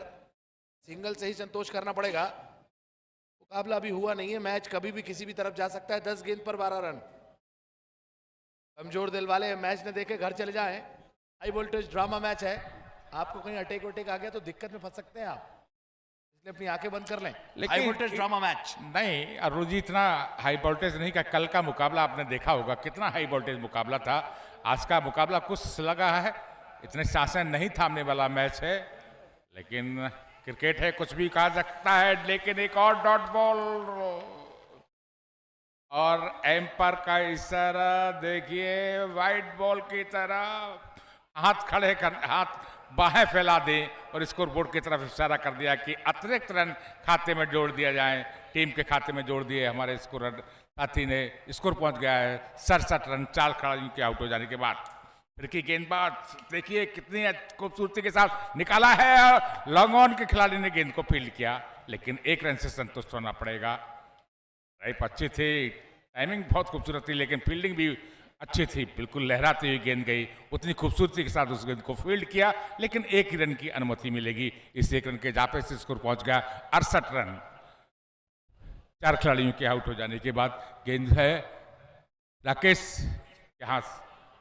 A: सिंगल से ही संतोष करना पड़ेगा। मुकाबला अभी हुआ नहीं है, मैच कभी भी किसी भी तरफ जा सकता है। 10 गेंद पर 12 रन। कमजोर दिल वाले मैच ने देखे घर चले जाएं। हाई वोल्टेज ड्रामा मैच है, आपको कहीं अटैक वटेक आ गया तो दिक्कत में फंस सकते हैं आप, इसलिए अपनी आंखें बंद कर लें। हाई वोल्टेज ड्रामा मैच
B: नहीं, अरुण जी इतना हाई वोल्टेज नहीं का। कल का मुकाबला आपने देखा होगा कितना हाई वोल्टेज मुकाबला था। आज का मुकाबला कुछ लगा है, इतने सांसें नहीं थामने वाला मैच है, लेकिन क्रिकेट है, कुछ भी कहा सकता है। लेकिन एक और डॉट बॉल और एम्पायर का इशारा देखिए, वाइट बॉल की तरह हाथ खड़े कर, हाथ बाहें फैला दें और स्कोर बोर्ड की तरफ इशारा कर दिया कि अतिरिक्त रन खाते में जोड़ दिया जाए। टीम के खाते में जोड़ दिए हमारे स्कोरर साथी ने। स्कोर पहुंच गया है 67 रन 4 खिलाड़ियों के आउट हो जाने के बाद। फिर की गेंदबाज देखिए कितनी खूबसूरती के साथ निकाला है। लॉन्ग ऑन के खिलाड़ी ने गेंद को फील्ड किया, लेकिन 1 रन से संतुष्ट होना पड़ेगा। ड्राइव अच्छी थी, टाइमिंग बहुत खूबसूरत थी, लेकिन फील्डिंग भी अच्छी थी। बिल्कुल लहराती हुई गेंद गई, उतनी खूबसूरती के साथ उस गेंद को फील्ड किया, लेकिन 1 ही रन की अनुमति मिलेगी। इस 1 रन के जापे से स्कोर पहुंच गया 68 रन 4 खिलाड़ियों के आउट हो जाने के बाद। गेंद है राकेश यहाँ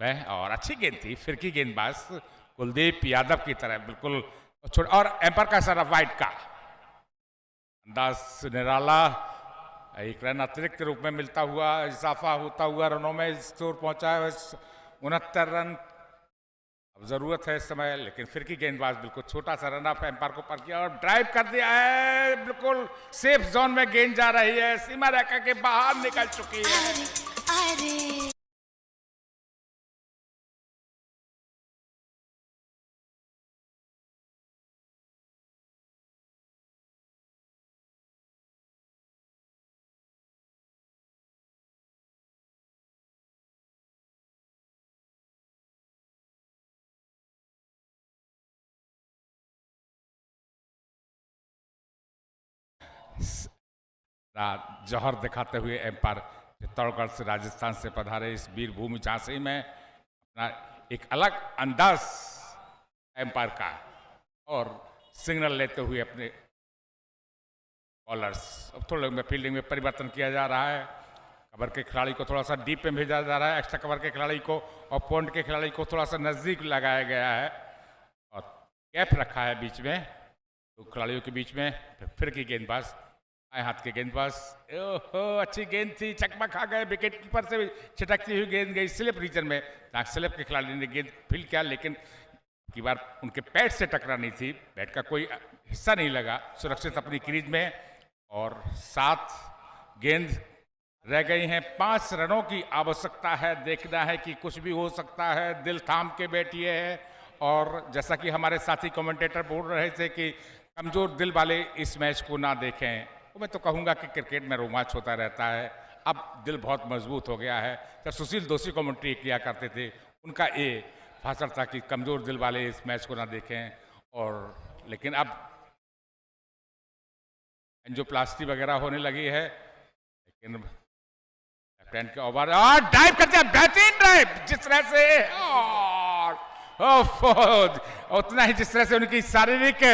B: वह, और अच्छी गेंद थी। फिर की गेंदबाज कुलदीप यादव की तरह बिल्कुल छोड़, और एम्पायर का सारा वाइड का अंदाज निराला। 1 रन अतिरिक्त रूप में मिलता हुआ, इजाफा होता हुआ रनों में स्कोर पहुंचा है 69 रन। अब जरूरत है इस समय, लेकिन फिर की गेंदबाज बिल्कुल छोटा सा रन अप एम्पायर को पर किया और ड्राइव कर दिया है। बिल्कुल सेफ जोन में गेंद जा रही है, सीमा रेखा के बाहर निकल चुकी है। जौहर दिखाते हुए एम्पायर चित्तौड़गढ़ से राजस्थान से पधारे इस वीर भूमि झांसी में अपना एक अलग अंदाज एम्पायर का, और सिग्नल लेते हुए अपने बॉलर्स। अब थोड़े में फील्डिंग में परिवर्तन किया जा रहा है। कवर के खिलाड़ी को थोड़ा सा डीप में भेजा जा रहा है, एक्स्ट्रा कवर के खिलाड़ी को, और पॉइंट के खिलाड़ी को थोड़ा सा नजदीक लगाया गया है और गैप रखा है बीच में 2 खिलाड़ियों के बीच में। फिर की गेंदबाज आए हाथ के गेंदबाज, ओहो अच्छी गेंद थी, चकमा खा गए। विकेट कीपर से छिटकती हुई गेंद गई स्लिप रीजन में, स्लिप के खिलाड़ी ने गेंद फील्ड किया, लेकिन की बार उनके पैड से टकरानी थी, बैट का कोई हिस्सा नहीं लगा, सुरक्षित अपनी क्रीज में। और 7 गेंद रह गई हैं, 5 रनों की आवश्यकता है। देखना है कि कुछ भी हो सकता है, दिल थाम के बैठिए है। और जैसा कि हमारे साथी कमेंटेटर बोल रहे थे कि कमजोर दिल वाले इस मैच को ना देखें, तो मैं तो कहूँगा कि क्रिकेट में रोमांच होता रहता है। अब दिल बहुत मजबूत हो गया है। जब सुशील दोषी कमेंट्री किया करते थे, उनका ये भाषण था कि कमजोर दिल वाले इस मैच को ना देखें। और लेकिन अब एंजियोप्लास्टी वगैरह होने लगी है, लेकिन कैप्टन के ओवर और ड्राइव कर दिया, बेहतरीन ड्राइव जिस तरह से, और उतना ही जिस तरह से उनकी शारीरिक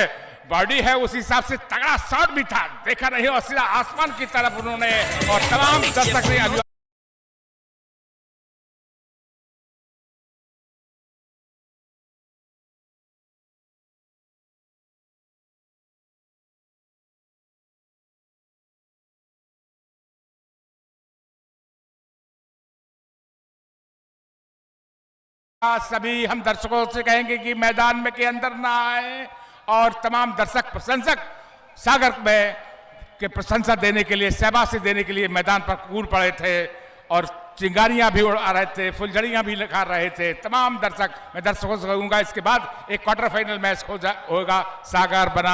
B: बॉडी है उस हिसाब से तगड़ा शॉट भी था। देखा नहीं और सीधा आसमान की तरफ उन्होंने, और तमाम दर्शक ने अभी सभी हम दर्शकों से कहेंगे कि मैदान में के अंदर ना आए, और तमाम दर्शक प्रशंसक सागर में के प्रशंसा देने के लिए, शाबाशी देने के लिए मैदान पर कूद पड़े थे, और चिंगारियां भी उड़ा रहे थे, फुलझड़ियां भी लगा रहे थे तमाम दर्शक। मैं दर्शकों से कहूंगा इसके बाद एक क्वार्टर फाइनल मैच होगा सागर बना